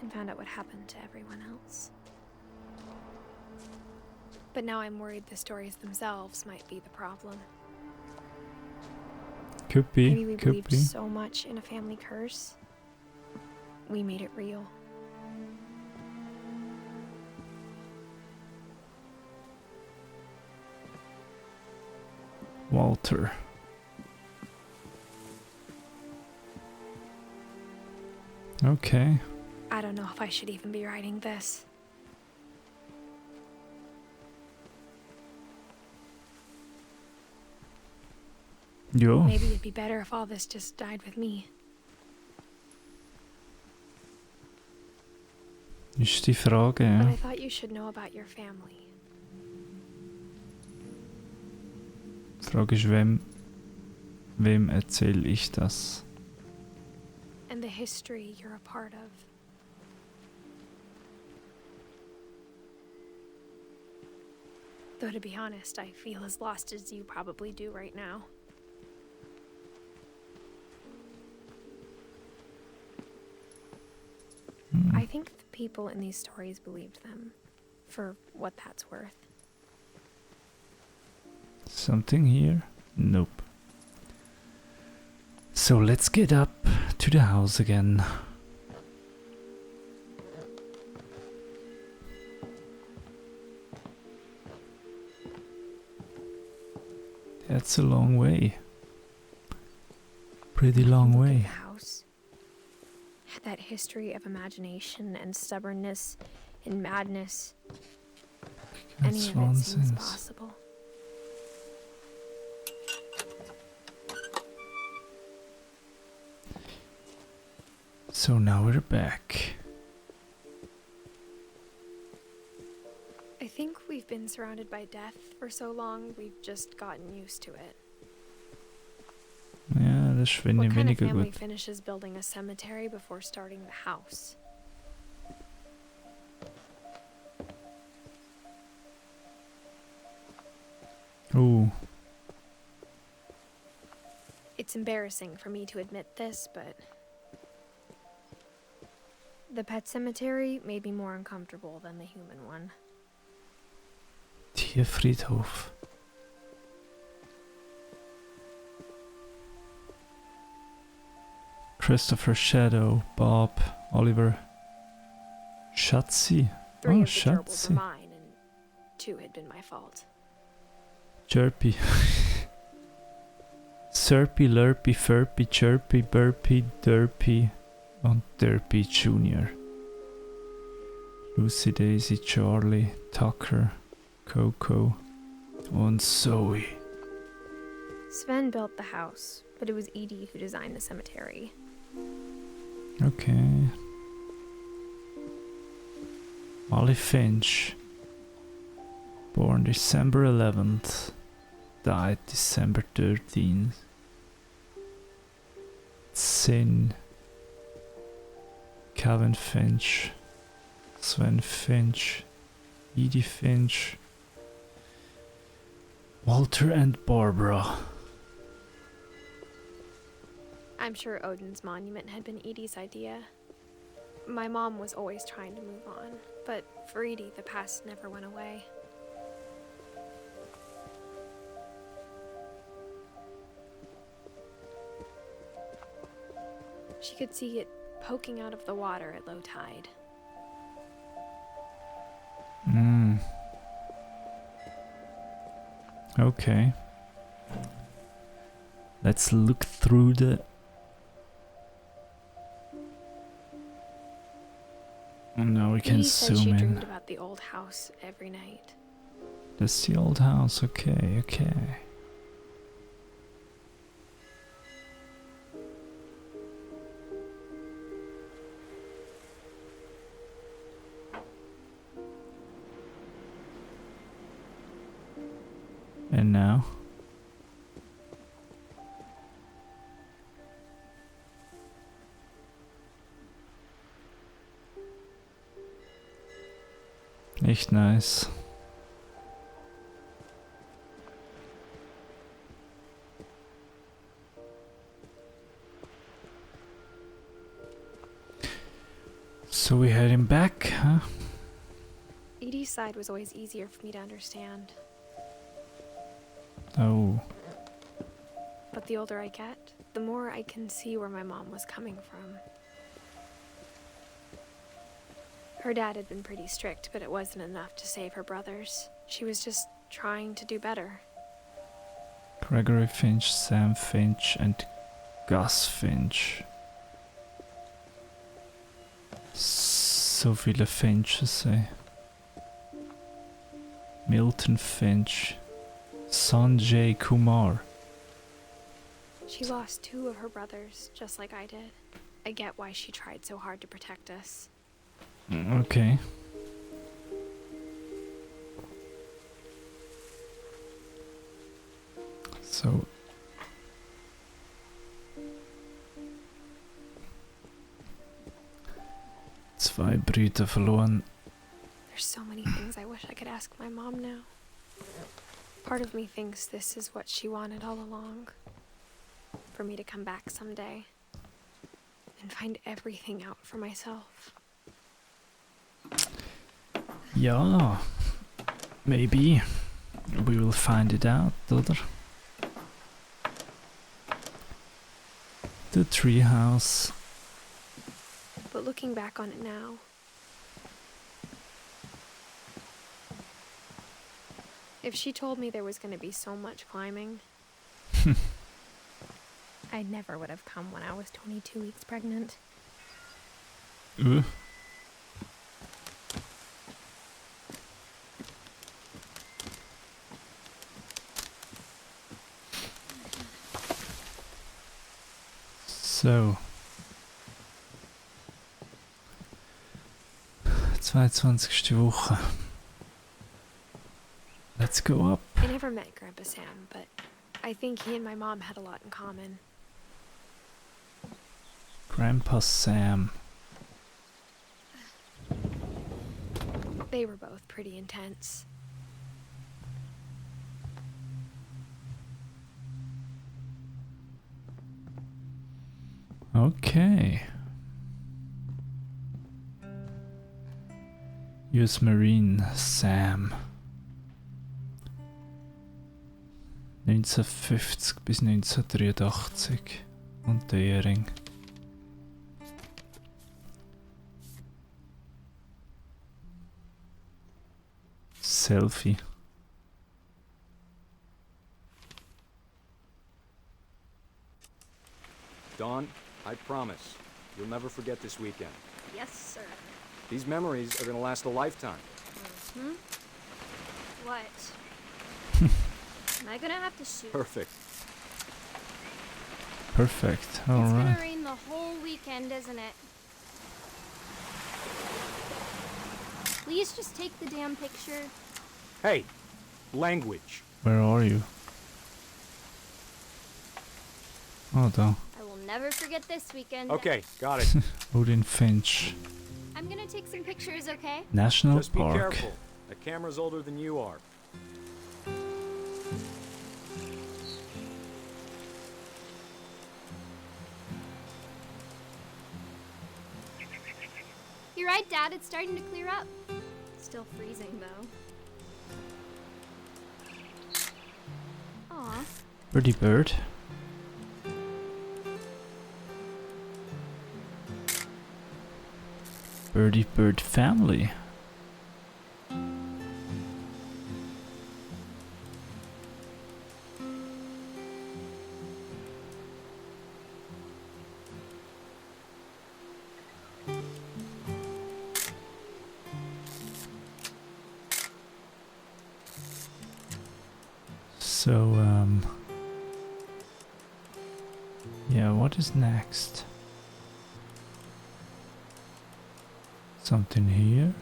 And found out what happened to everyone else. But now I'm worried the stories themselves might be the problem. Could be, Maybe we could believed be. so much in a family curse. We made it real. Walter. Okay. I don't know if I should even be writing this. Jo. Maybe it'd be better if all this just died with me. Ist die Frage, But ja. I thought you should know about your family. Die Frage ist, wem erzähle ich das? And the history you're a part of. Though to be honest, I feel as lost as you probably do right now. I think the people in these stories believed them, for what that's worth. Something here? Nope. So let's get up to the house again. That's a long way. Pretty long Look at way. the house. That history of imagination and stubbornness and madness. Any That's of it seems nonsense. possible. So now we're back. I think we've been surrounded by death for so long, we've just gotten used to it. Ja, das ist What kind of weniger family gut. finishes building a cemetery before starting the house? Oh, It's embarrassing for me to admit this, but the pet cemetery made me more uncomfortable than the human one. Tierfriedhof. Christopher, Shadow, Bob, Oliver, Schatzi. Three Oh, of the gerbils Schatzi. were mine, and two had been my fault. Chirpy. Serpy, Lurpy, Furpy, Chirpy, Burpy, Derpy und Derpy Jr. Lucy, Daisy, Charlie, Tucker, Coco und Zoe. Sven built the house, but it was Edie who designed the cemetery. Okay. Molly Finch. Born December 11th. Died December 13th. Sin. Calvin Finch. Sven Finch. Edie Finch. Walter and Barbara. I'm sure Odin's monument had been Edie's idea. My mom was always trying to move on, but for Edie, the past never went away. She could see it poking out of the water at low tide. Okay. Let's look through the... Now we can Edie said zoom she in. dreamed about the old house every night. That's the old house, okay. And now? Echt nice. So we're heading back, huh? Edie's side was always easier for me to understand. Oh. But the older I get, the more I can see where my mom was coming from. Her dad had been pretty strict, but it wasn't enough to save her brothers. She was just trying to do better. Gregory Finch, Sam Finch, and Gus Finch. So viele Finches, ey. Milton Finch. Sanjay Kumar. She lost 2 of her brothers, just like I did. I get why she tried so hard to protect us. Okay. So... Zwei Brüder verloren. There's so many things I wish I could ask my mom now. Part of me thinks this is what she wanted all along. For me to come back someday and find everything out for myself. Ja, maybe we will find it out, oder? The treehouse. But looking back on it now, if she told me there was going to be so much climbing, I never would have come when I was 22 weeks pregnant. So. 22. Woche. Let's go up. I never met Grandpa Sam, but I think he and my mom had a lot in common. Grandpa Sam. They were both pretty intense. Okay. US Marine Sam. 1950 bis 1983. Und der Ehering. Selfie. Dawn, I promise, you'll never forget this weekend. Yes, sir. These memories are gonna last a lifetime. Hmm? What? Am I gonna have to shoot? Perfect. Perfect. It's Alright. gonna rain the whole weekend, isn't it? Please just take the damn picture. Hey, language. Where are you? Oh, no. I will never forget this weekend. Okay, got it. Odin Finch. I'm gonna take some pictures, okay? National Just be Park. careful. The camera's older than you are. You're right, Dad. It's starting to clear up. Still freezing, though. Aw. Birdie bird. Birdie bird family. So, yeah, what is next? Something here?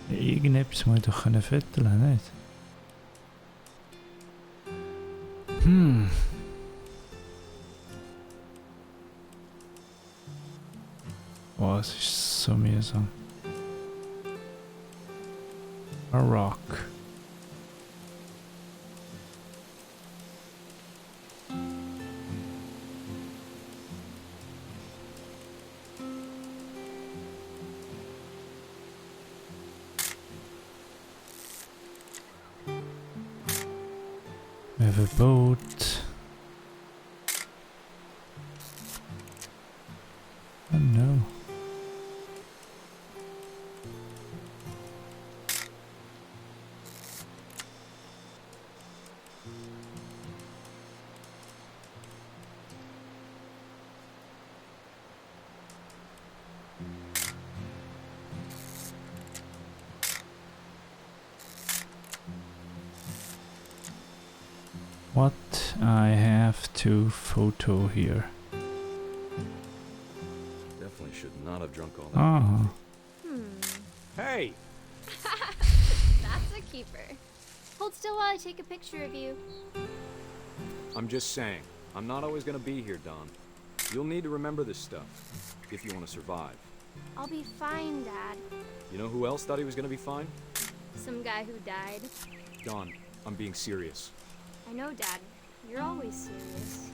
Irgendetwas muss ich doch fütteln, nicht? Oh, es ist so mühsam. A rock. We have a boat. Oh no. What I have to photo here. Definitely should not have drunk all that. Hey! That's a keeper. Hold still while I take a picture of you. I'm just saying, I'm not always gonna be here, Don. You'll need to remember this stuff, if you want to survive. I'll be fine, Dad. You know who else thought he was gonna be fine? Some guy who died. Don, I'm being serious. I know, Dad. You're always serious.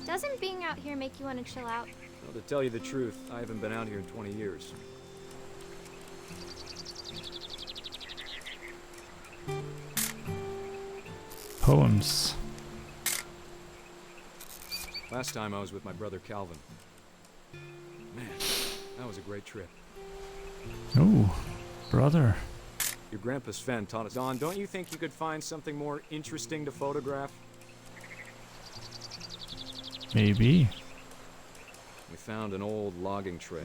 Doesn't being out here make you want to chill out? Well, to tell you the truth, I haven't been out here in 20 years. Poems. Last time I was with my brother Calvin. Man, that was a great trip. Oh, brother. Your grandpa Sven taught us. Don, don't you think you could find something more interesting to photograph? Maybe. We found an old logging trail.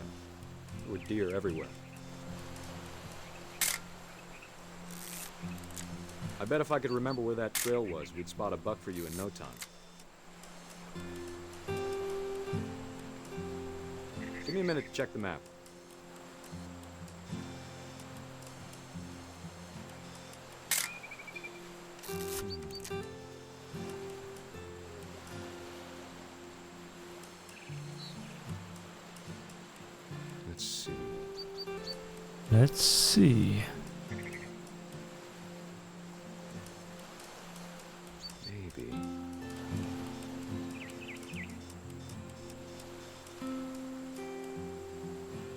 There were deer everywhere. I bet if I could remember where that trail was, we'd spot a buck for you in no time. Give me a minute to check the map. Let's see. Maybe.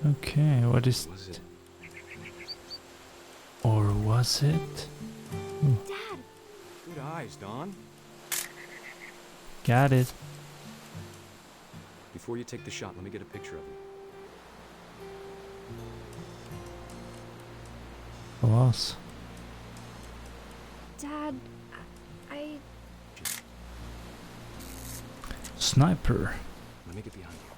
Okay, what is Was it? Or was it? Dad! Good eyes, Don. Got it. Before you take the shot, let me get a picture of you. Was. Dad, I... Sniper. Let me get behind you.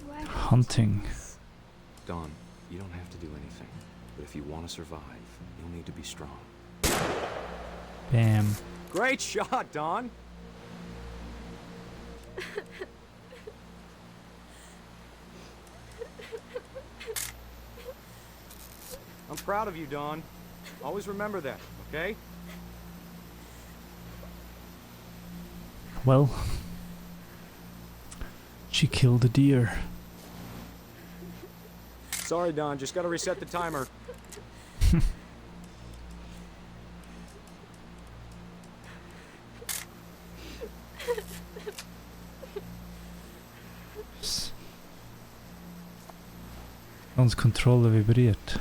Do I have Hunting. Don, you don't have to do anything. But if you want to survive, you'll need to be strong. Bam. Great shot, Don! I'm proud of you, Don. Always remember that, okay? Well, she killed a deer. Sorry, Don, just gotta reset the timer. Hans Kontrolle vibriert.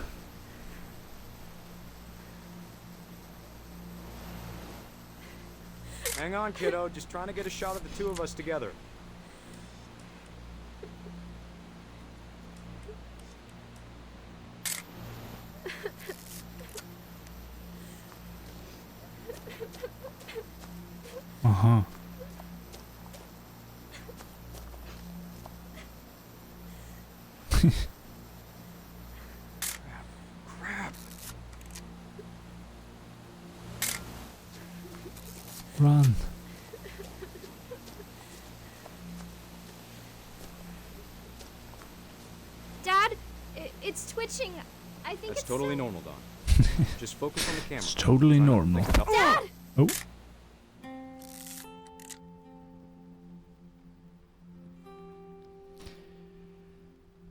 Hang on, kiddo. Just trying to get a shot of the two of us together. Uh-huh. Crap. Run. Dad, it's twitching. I think That's it's totally still... normal, Don. Just focus on the camera. It's totally normal. Dad! Oh.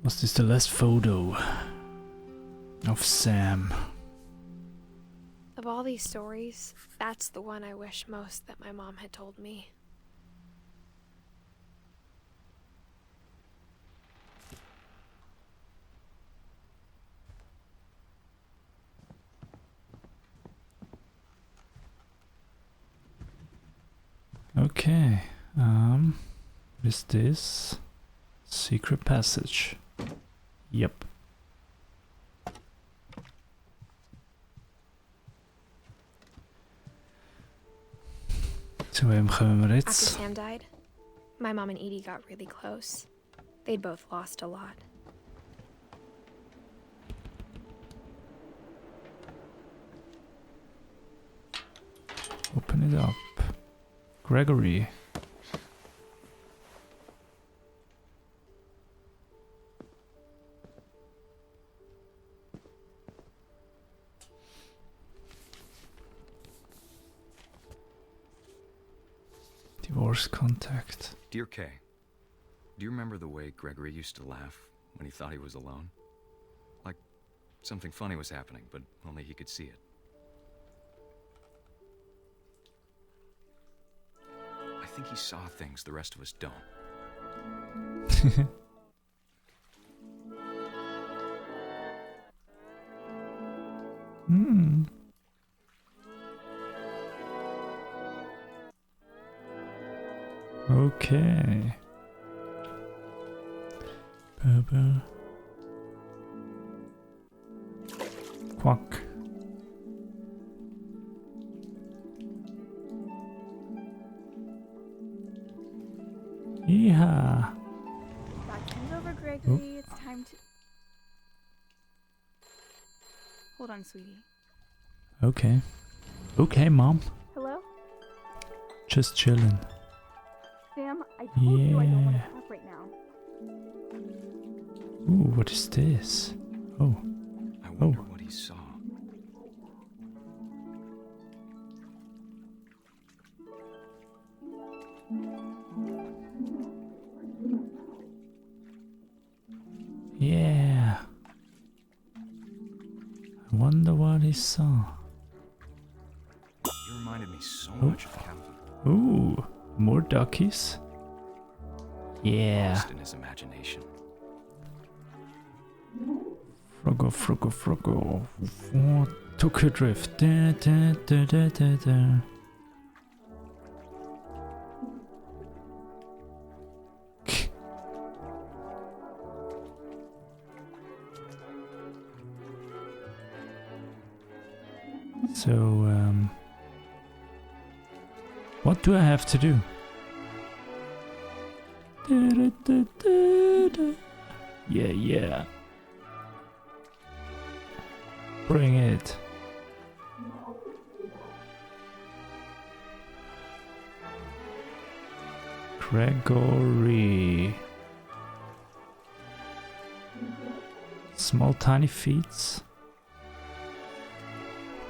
Was this the last photo of Sam? Of all these stories, that's the one I wish most that my mom had told me. Okay, is this secret passage? Yep. Zu wem kommen wir After jetzt? Sam died, my mom and Edie got really close. They'd both lost a lot. Open it up. Gregory. Divorce contact. Dear Kay, do you remember the way Gregory used to laugh when he thought he was alone? Like something funny was happening, but only he could see it. I think he saw things the rest of us don't. Hmm. Okay. Baba. Quack. Yeehaw. Vacuum's over, Gregory. It's time to... Hold on, sweetie. Okay. Okay, Mom. Hello? Just chilling. Sam, I told you I don't want Yeah. to talk right now. Ooh, what is this? Oh. I wonder what he saw. Yeah. I wonder what he saw. You reminded me so much of Calvin. Ooh, more duckies. Yeah. Lost in his imagination. Froggo, froggo, froggo. Oh, Tokyo Drift. Da, da, da, da, da, da. So, what do I have to do? Da, da, da, da, da. Yeah, yeah. Bring it. Gregory. Small tiny feats.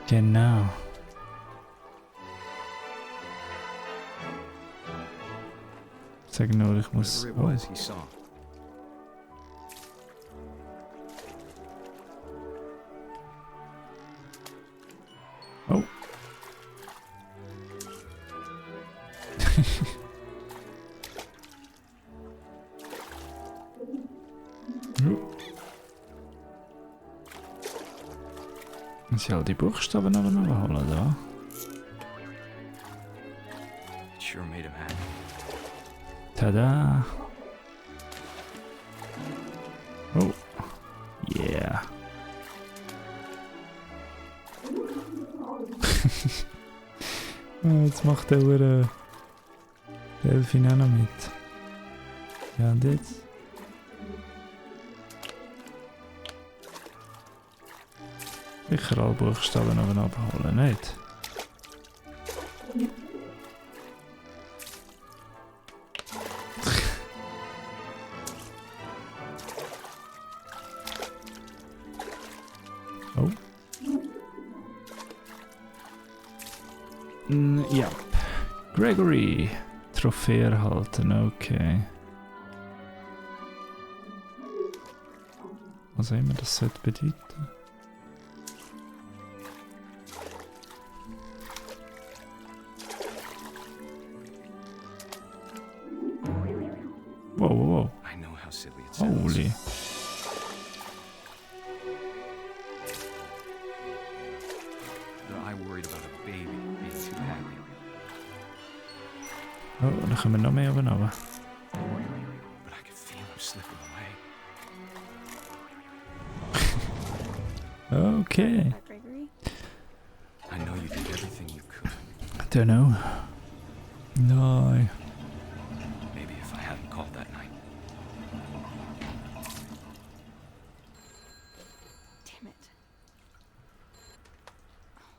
Genau. Sag nur, ich muss... Whatever it was he saw. Oh. Muss ich all die Buchstaben aber noch holen, da? It sure made him happy. Tada! Oh. Yeah. Jetzt macht der Delfin auch noch mit. Ja, und jetzt? Sicher alle Buchstaben aber abholen, nicht? Oh. Ja. Gregory. Trophäe erhalten, okay. Was auch immer das sollte bedeuten. Whoa, whoa, whoa. I know how silly it sounds. Holy. But I worried about a baby being too happy. Oh, dan gaan we nog meer over. But I could feel him slipping away. Okay. Gregory? I know you did everything you could. I don't know. No. Maybe if I hadn't called that night. Damn it.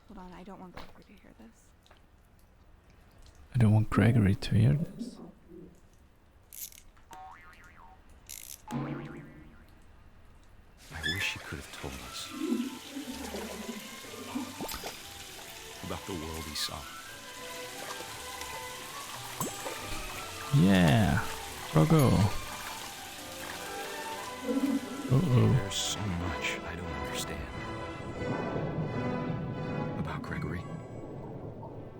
Hold on, I don't want Gregory to hear this. I don't want Gregory to hear this. I wish he could have told us about the world he saw. Yeah. Go. Uh-oh. There's so much I don't understand about Gregory.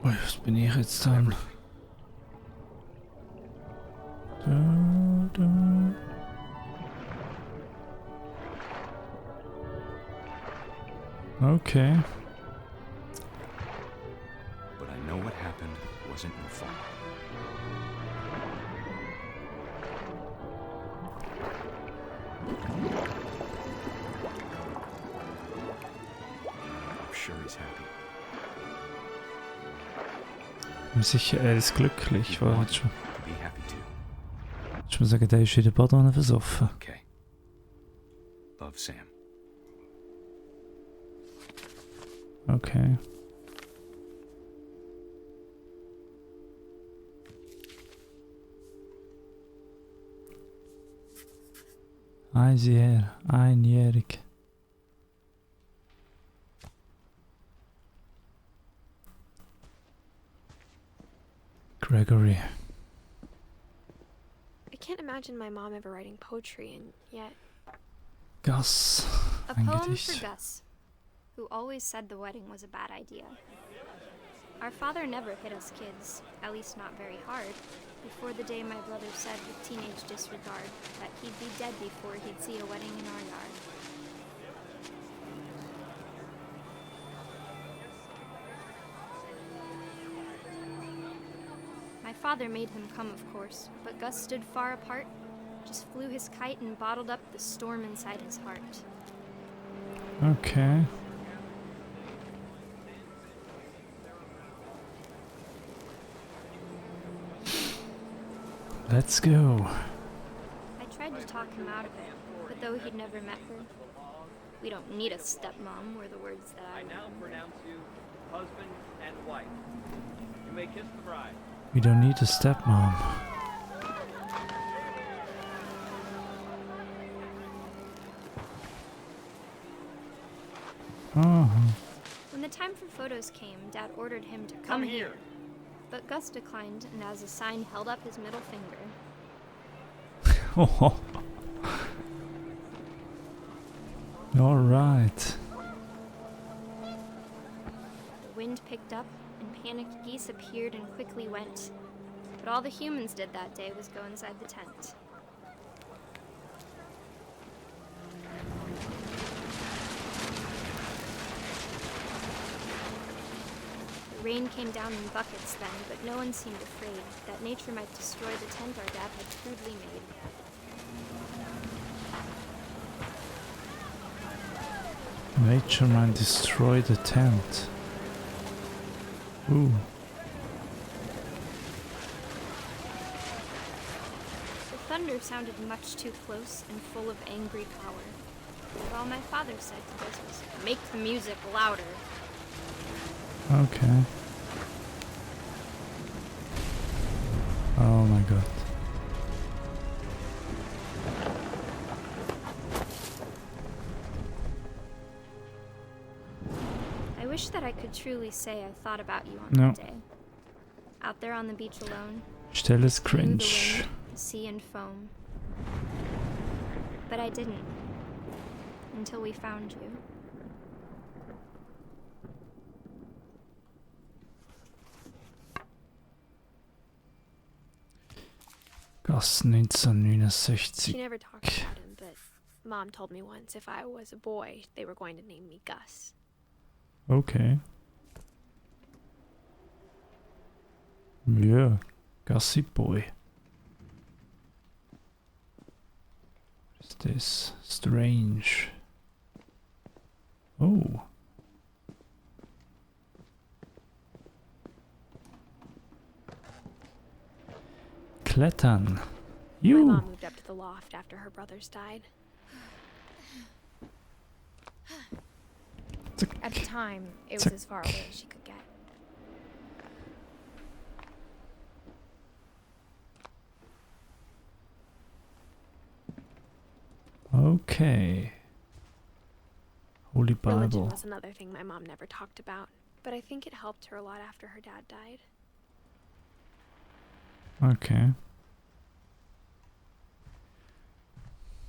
Oh, was bin ich jetzt dann? Okay. But I know what happened wasn't your fault. I'm sure he's happy. Sicher, er ist glücklich. Warte schon. To be happy too. Ich muss sagen, der ist in der Badwanne versoffen. Okay. Love, Sam. Okay. Einjährig. Gregory. I can't imagine my mom ever writing poetry, and yet... Gus. A Ein poem Gedicht. for Gus, who always said the wedding was a bad idea. Our father never hit us kids, at least not very hard, before the day my brother said with teenage disregard that he'd be dead before he'd see a wedding in our yard. My father made him come, of course, but Gus stood far apart, just flew his kite and bottled up the storm inside his heart. Okay. Let's go. I tried to talk him out of it, but though he'd never met her, we don't need a stepmom were the words that I now pronounce you husband and wife. You may kiss the bride. We don't need a stepmom. When the the time for photos came, Dad ordered him to come here. But Gus declined, and as a sign held up his middle finger. Oh. All right. The wind picked up, and panicked geese appeared and quickly went. But all the humans did that day was go inside the tent. The rain came down in buckets then, but no one seemed afraid that nature might destroy the tent our dad had crudely made. Nature might destroy the tent. Ooh. The thunder sounded much too close and full of angry power. But all my father said to this was, "Make the music louder." Okay. Oh my god. I wish that I could truly say I thought about you on No. that day. Out there on the beach alone. Stelles through the cringe. wind, the sea and foam. But I didn't. Until we found you. Gas 1969. She never talked about him, but Mom told me once if I was a boy, they were going to name me Gus. Okay. Yeah, Gussie boy. What is this? Strange. Oh. Klettern. My You. mom moved up to the loft after her brothers died. At the time, it was as far away as she could get. Okay. Holy Religion Bible. was another thing my mom never talked about, but I think it helped her a lot after her dad died. Okay.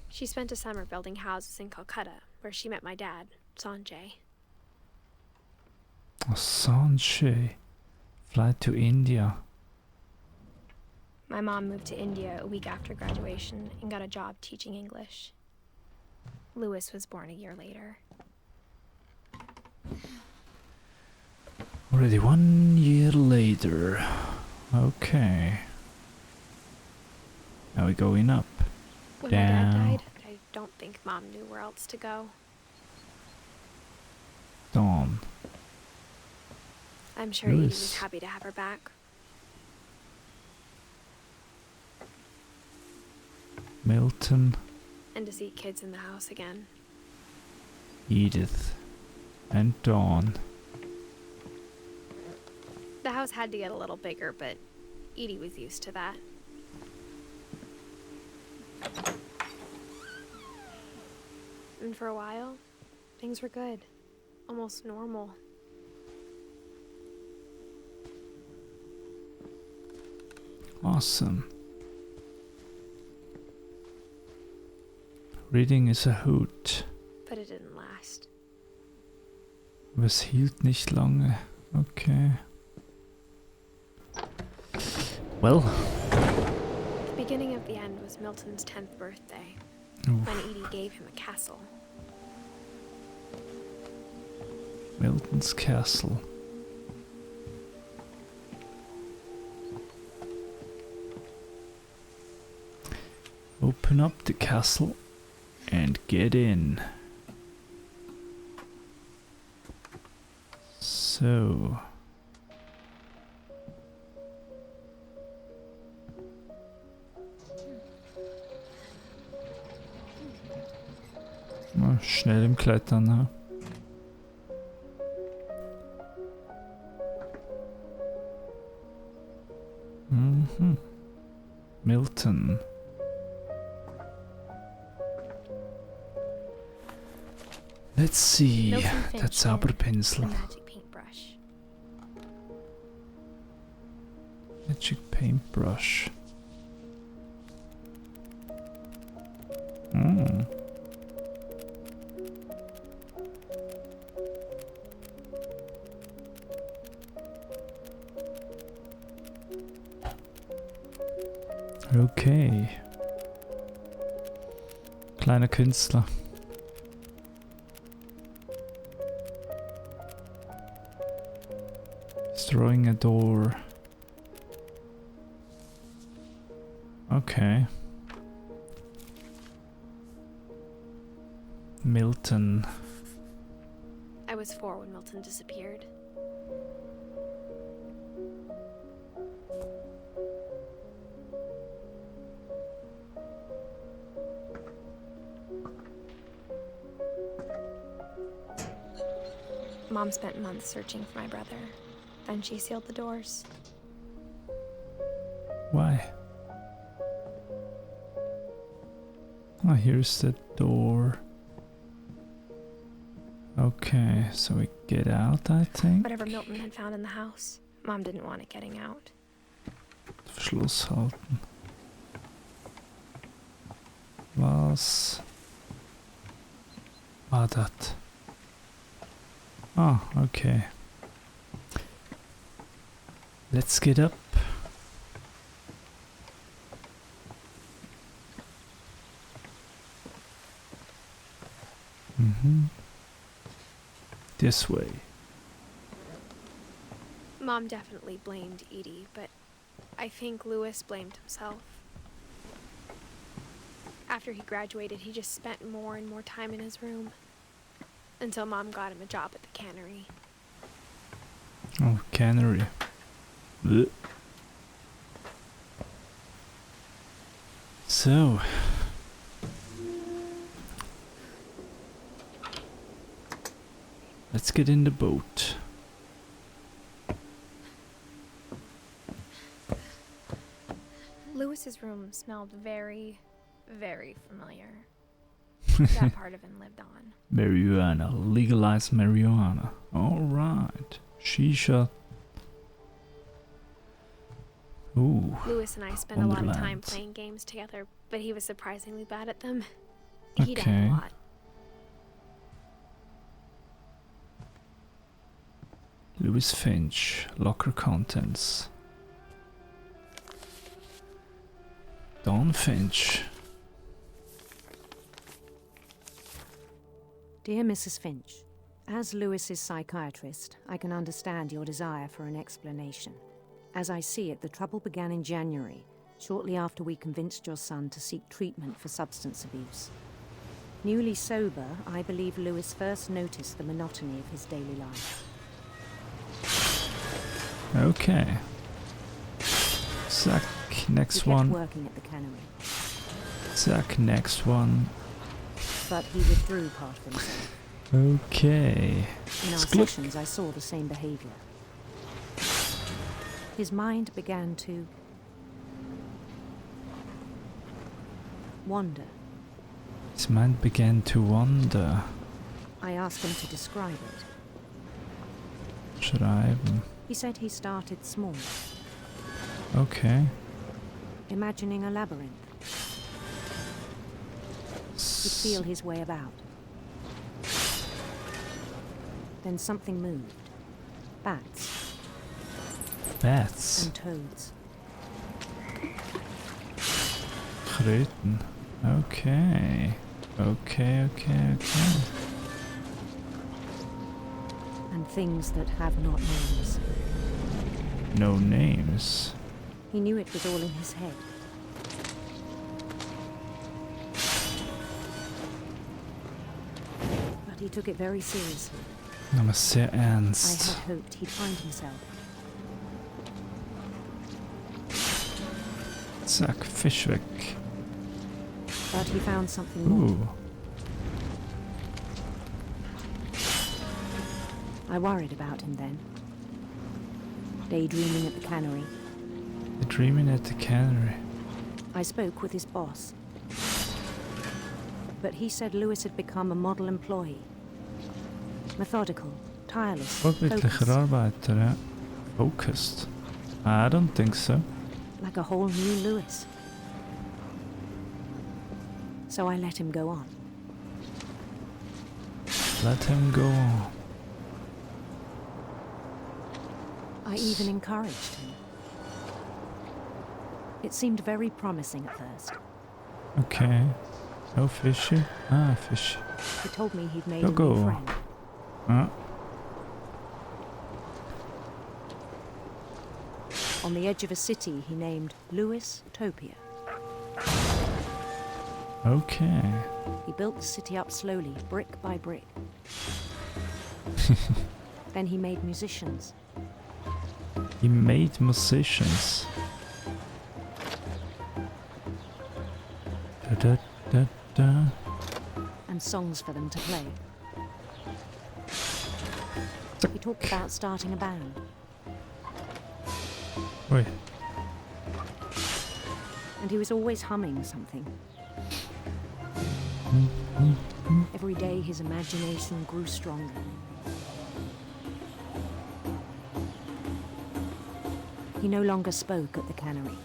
She spent a summer building houses in Calcutta, where she met my dad, Sanjay. Sanjay. Fly to India. My mom moved to India a week after graduation and got a job teaching English. Lewis was born a year later. Already 1 year later. Okay. Now we're going up. When Down. my dad died, I don't think Mom knew where else to go. Dawn. I'm sure Edie was Lewis. happy to have her back. Milton. And to see kids in the house again. Edith. And Dawn. The house had to get a little bigger, but Edie was used to that. And for a while, things were good. Almost normal. Awesome. Reading is a hoot. But it didn't last. Aber es hielt nicht lange. Okay. Well. The beginning of the end was Milton's 10th birthday, Oof. when Edie gave him a castle. Milton's castle. Open up the castle and get in. So. Mal schnell im Klettern, ne? Mhm. Milton. Let's see. Milton Finch Der there, Zauberpinsel. the magic Magic paintbrush. Hmm. Okay. Kleiner Künstler. Destroying a door. Okay. Milton. I was 4 when Milton disappeared. Mom spent months searching for my brother. Then she sealed the doors. Why? Oh, here's the door. Okay, so we get out, I think. Whatever Milton had found in the house, Mom didn't want it getting out. Verschluss halten. Was war das? Oh, okay. Let's get up. This way. Mom definitely blamed Edie, but I think Louis blamed himself. After he graduated, he just spent more and more time in his room. Until Mom got him a job at the cannery. Oh, cannery. Blech. So. Let's get in the boat. Louis's room smelled very, very familiar. That part of him lived on. Marijuana. Legalize marijuana. Alright. Shisha. Ooh. Louis and I spent a lot of time playing games together, but he was surprisingly bad at them. He died a lot. Edith Finch. Locker contents. Dawn Finch. Dear Mrs. Finch, as Louis's psychiatrist, I can understand your desire for an explanation. As I see it, the trouble began in January, shortly after we convinced your son to seek treatment for substance abuse. Newly sober, I believe Louis first noticed the monotony of his daily life. Okay. Zack, next he one. kept working at the cannery. Zack, next one. But he withdrew part of himself. Okay. In our sessions, I saw the same behavior. His mind began to wander. His mind began to wander. I asked him to describe it. Should I? He said he started small. Okay. Imagining a labyrinth. He'd feel his way about. Then something moved. Bats. Bats? And toads. Kröten. Okay. Okay. And things that have not names. No names. He knew it was all in his head. But he took it very seriously. Han var sehr ernst. I had hoped he'd find himself. Zack, fish weg. But he found something more. Ooh. I worried about him then. Daydreaming at the cannery. Dreaming at the cannery. I spoke with his boss. But he said Louis had become a model employee. Methodical, tireless, Vorbildlicher focused. Arbeiter, ja. Focused. I don't think so. Like a whole new Lewis. So I let him go on. Let him go on. I even encouraged him. It seemed very promising at first. Okay. Oh, fishy. Ah, fish. He told me he'd made Go a go. new friend. Ah. On the edge of a city he named Lewis Topia. Okay. He built the city up slowly, brick by brick. Then he made musicians. He made musicians. Da, da, da, da. And songs for them to play. He talked about starting a band. Wait. And he was always humming something. Every day his imagination grew stronger. He no longer spoke at the cannery.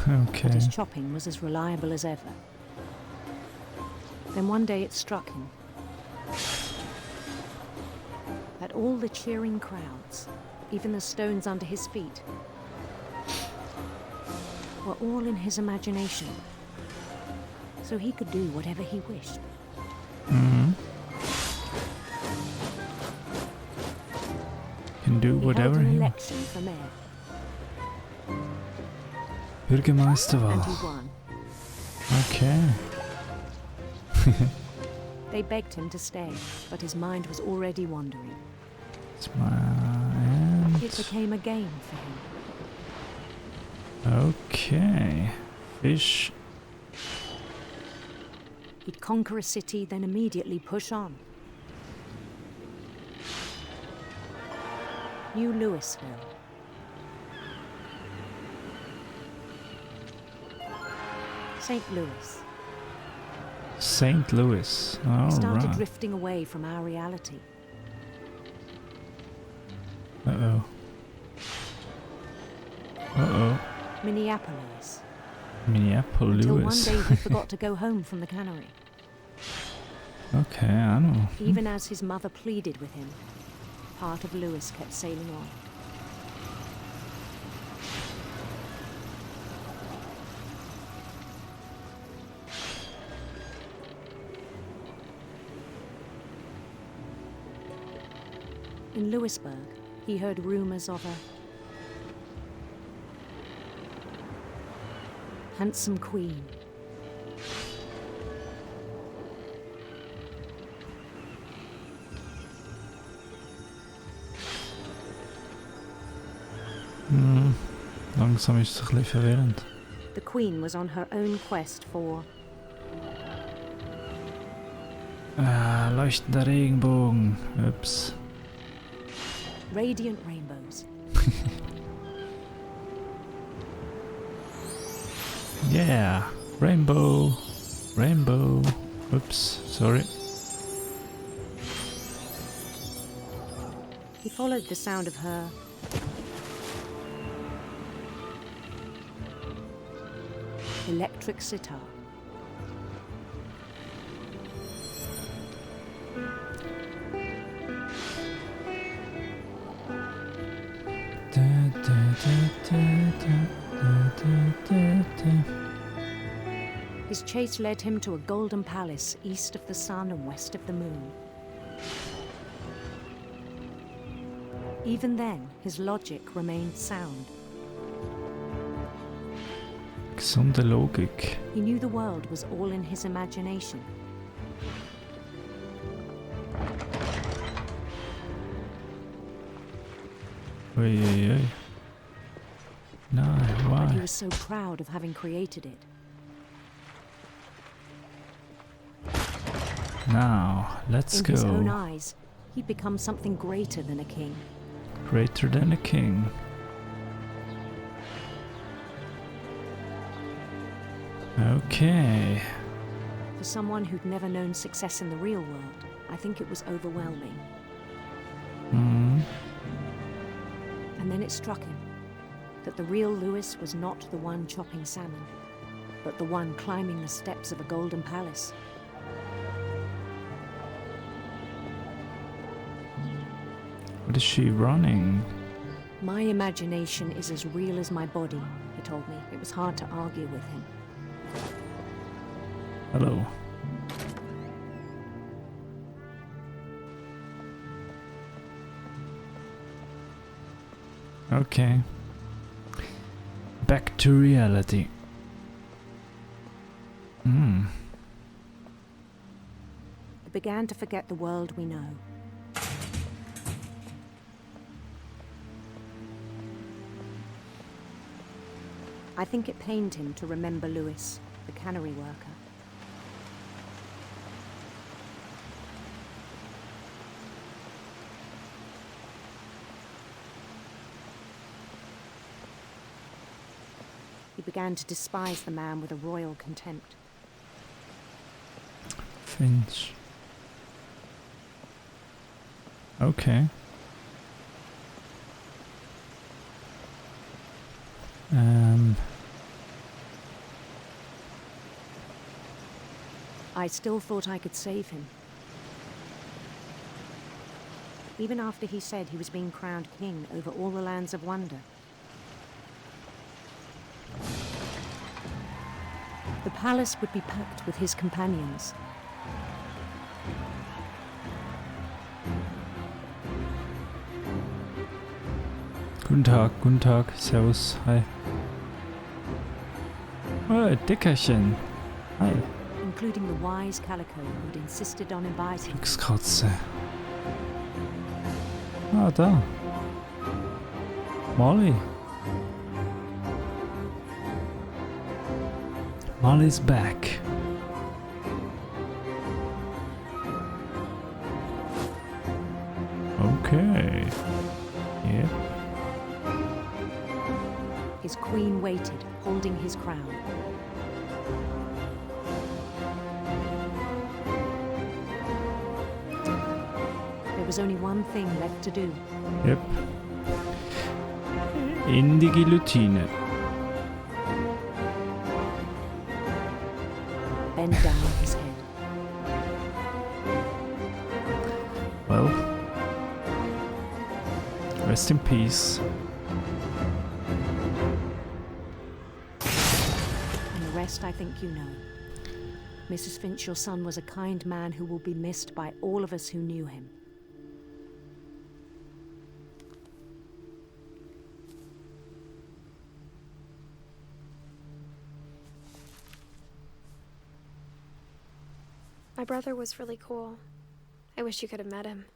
Okay. But his chopping was as reliable as ever. Then one day it struck him that all the cheering crowds, even the stones under his feet, were all in his imagination, so he could do whatever he wished. Mm-hmm. Can do whatever he held an he election for mayor, Bürgermeisterwahl. and he won. Okay. They begged him to stay, but his mind was already wandering. It became a game for him. Okay. Fish. He'd conquer a city, then immediately push on. New Louisville. St. Louis. St. Louis. All Started right. drifting away from our reality. Uh-oh. Uh-oh. Minneapolis. Minneapolis. Until one day he forgot to go home from the cannery. Okay, I know. Even as his mother pleaded with him, part of Lewis kept sailing on. In Lewisburg, he heard rumors of a handsome queen. Langsam ist es ein bisschen verwirrend. The queen was on her own quest for Leuchtender Regenbogen. Ups. radiant rainbows. Yeah. Rainbow. Rainbow. Oops. Sorry. He followed the sound of her electric sitar. His chase led him to a golden palace east of the sun and west of the moon. Even then, his logic remained sound. Gesunde Logik. He knew the world was all in his imagination. Oi, oi, oi. No, But he why? was so proud of having created it. Now, let's In go. his own eyes, he'd become something greater than a king. Greater than a king. Okay. For someone who'd never known success in the real world, I think it was overwhelming. Hmm. And then it struck him that the real Lewis was not the one chopping salmon, but the one climbing the steps of a golden palace. What is she running? My imagination is as real as my body, he told me. It was hard to argue with him. Hello. Okay. Back to reality. I began to forget the world we know. I think it pained him to remember Lewis, the cannery worker. He began to despise the man with a royal contempt. Finch. Okay. I still thought I could save him. Even after he said he was being crowned king over all the lands of wonder. The palace would be packed with his companions. Guten Tag, servus, hi. Oh, Dickerchen, hi. Including the wise Calico who'd insisted on inviting. Glückskatze. Ah, da. Molly. Molly's back. Okay. Yep. His queen waited, holding his crown. There was only one thing left to do. Yep. In die Guillotine. Bend down his head. Well, rest in peace. And the rest I think you know. Mrs. Finch, your son was a kind man who will be missed by all of us who knew him. My brother was really cool. I wish you could have met him.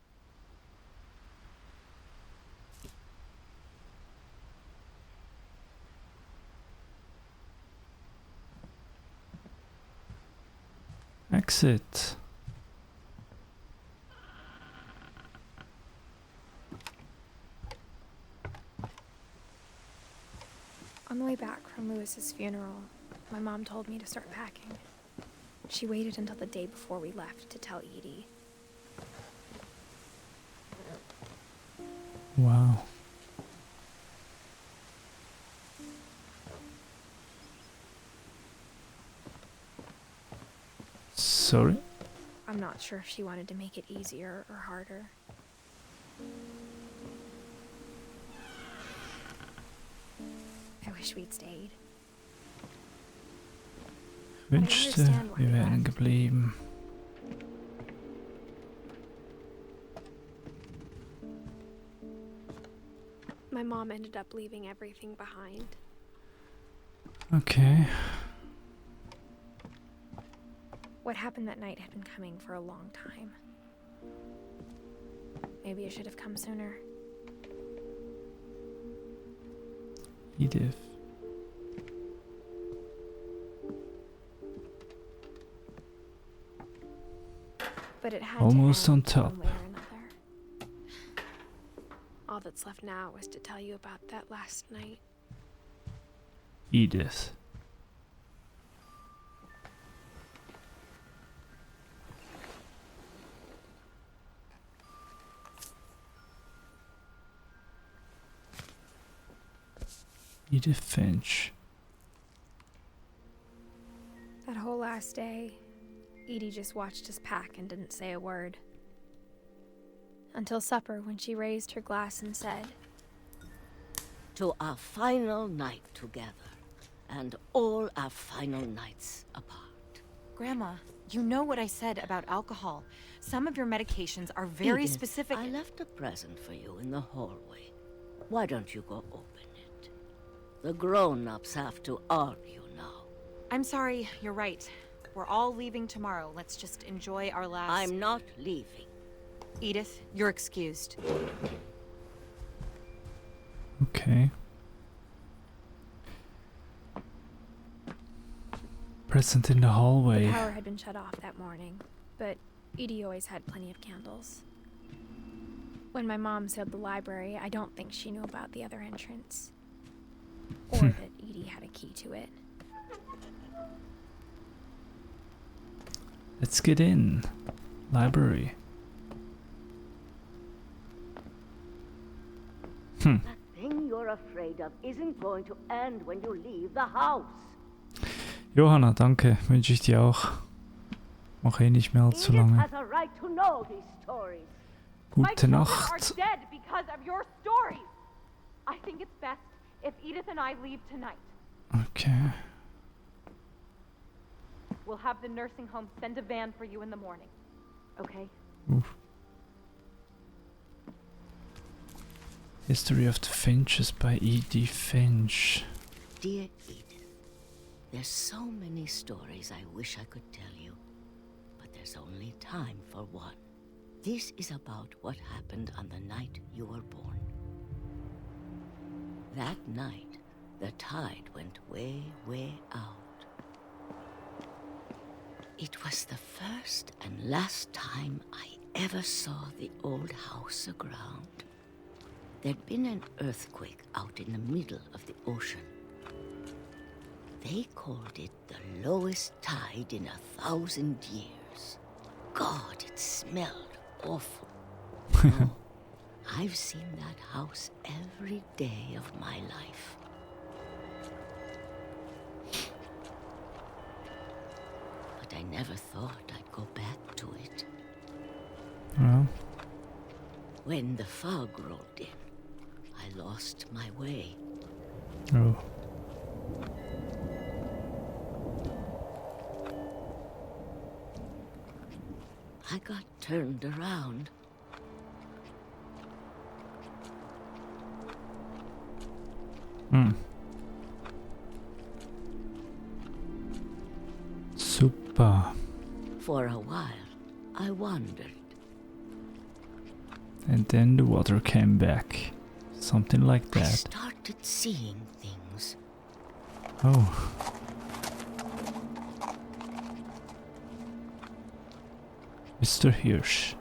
Exit. On the way back from Lewis's funeral, my mom told me to start packing. She waited until the day before we left to tell Edie. Wow. Sorry? I'm not sure if she wanted to make it easier or harder. I wish we'd stayed. Ich wünschte, wir wären geblieben. My mom ended up leaving everything behind. Okay. What happened that night had been coming for a long time. Maybe it should have come sooner. Edith. But it had Almost to end on top. one way or another. All that's left now is to tell you about that last night. Edith. Edith Finch. That whole last day, Edie just watched us pack and didn't say a word. Until supper, when she raised her glass and said, "To our final night together, and all our final nights apart." Grandma, you know what I said about alcohol. Some of your medications are very Edith, specific. I left a present for you in the hallway. Why don't you go open it? The grown-ups have to argue now. I'm sorry, you're right. We're all leaving tomorrow. Let's just enjoy our last... I'm not leaving. Edith, you're excused. Okay. Present in the hallway. The power had been shut off that morning, but Edie always had plenty of candles. When my mom sealed the library, I don't think she knew about the other entrance. Or that Edie had a key to it. Let's get in. Library. That thing you're afraid of isn't going to end when you leave the house. Johanna, danke. Wünsche ich dir auch. Mach eh nicht mehr allzu Edith lange. has a right to know these stories. Gute My Nacht. children are dead because of your stories. I think it's best if Edith and I leave tonight. Okay. We'll have the nursing home send a van for you in the morning. Okay? Oof. History of the Finches by Edith Finch. Dear Edith, there's so many stories I wish I could tell you, but there's only time for one. This is about what happened on the night you were born. That night, the tide went way, way out. It was the first and last time I ever saw the old house aground. There'd been an earthquake out in the middle of the ocean. They called it the lowest tide in 1,000 years. God, it smelled awful. No, I've seen that house every day of my life. But I never thought I'd go back to it. Well. When the fog rolled in, I lost my way. Oh. I got turned around. Super. For a while, I wandered. And then the water came back. Something like I that. started seeing things. Oh. Mr. Hirsch.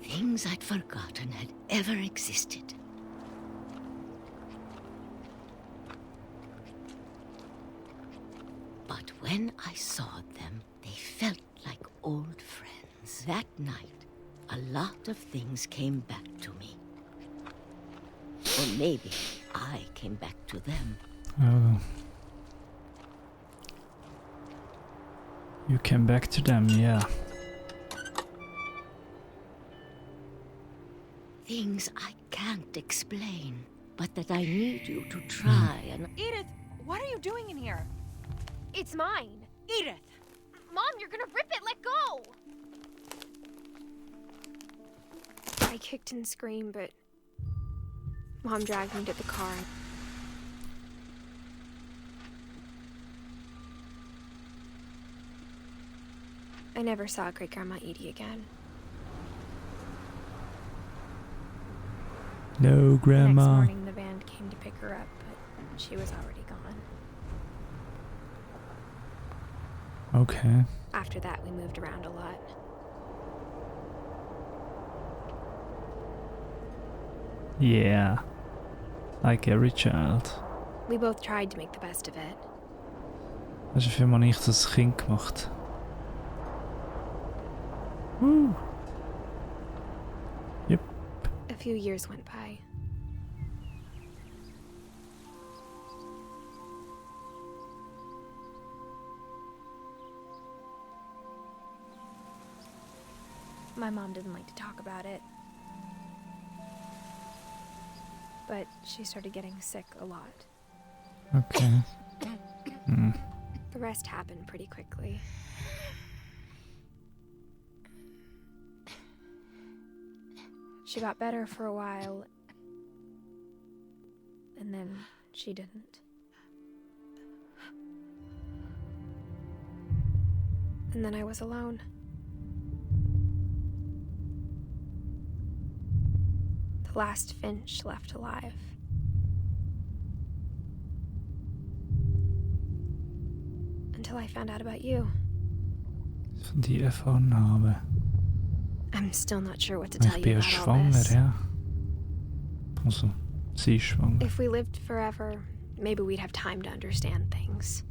Things I'd forgotten had ever existed. But when I saw them, they felt like old friends. That night, a lot of things came back to me. Or maybe I came back to them. Oh. You came back to them, yeah. Things I can't explain, but that I need you to try and... Edith, what are you doing in here? It's mine. Edith! Mom, you're gonna rip it! Let go! I kicked and screamed, but Mom dragged me to the car. I never saw Great Grandma Edie again. No, Grandma. The next morning, the van came to pick her up, but she was already gone. Okay. After that, we moved around a lot. Yeah. Like every child. We both tried to make the best of it. Hast du für mal nicht das Kind gemacht? Woo. A few years went by. My mom didn't like to talk about it. But she started getting sick a lot. Okay. The rest happened pretty quickly. She got better for a while, and then she didn't. And then I was alone. The last Finch left alive. Until I found out about you. Van die erfahren habe. I'm still not sure what to tell Ich you bin ja about all schwanger, this. ja. Also, sie ist schwanger. If we lived forever, maybe we'd have time to understand things.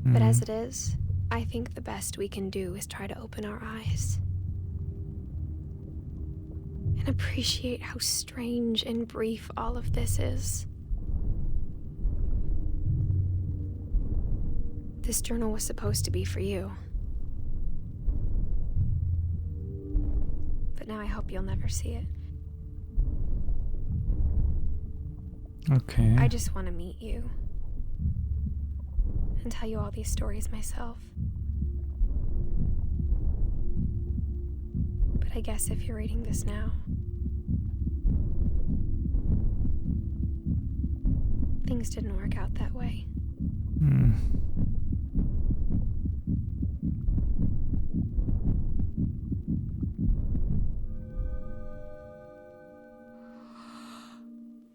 But as it is, I think the best we can do is try to open our eyes. And appreciate how strange and brief all of this is. This journal was supposed to be for you. But now I hope you'll never see it. Okay. I just want to meet you. And tell you all these stories myself. But I guess if you're reading this now, things didn't work out that way.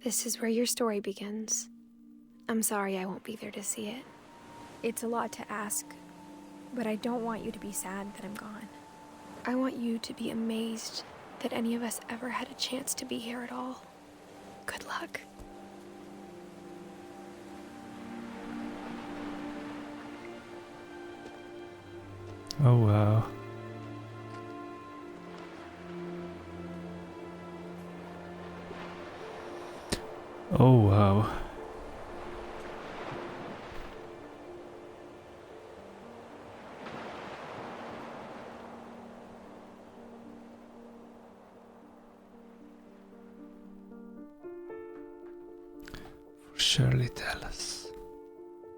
This is where your story begins. I'm sorry I won't be there to see it. It's a lot to ask, but I don't want you to be sad that I'm gone. I want you to be amazed that any of us ever had a chance to be here at all. Good luck. Oh wow. Oh wow. Shirley Dallas.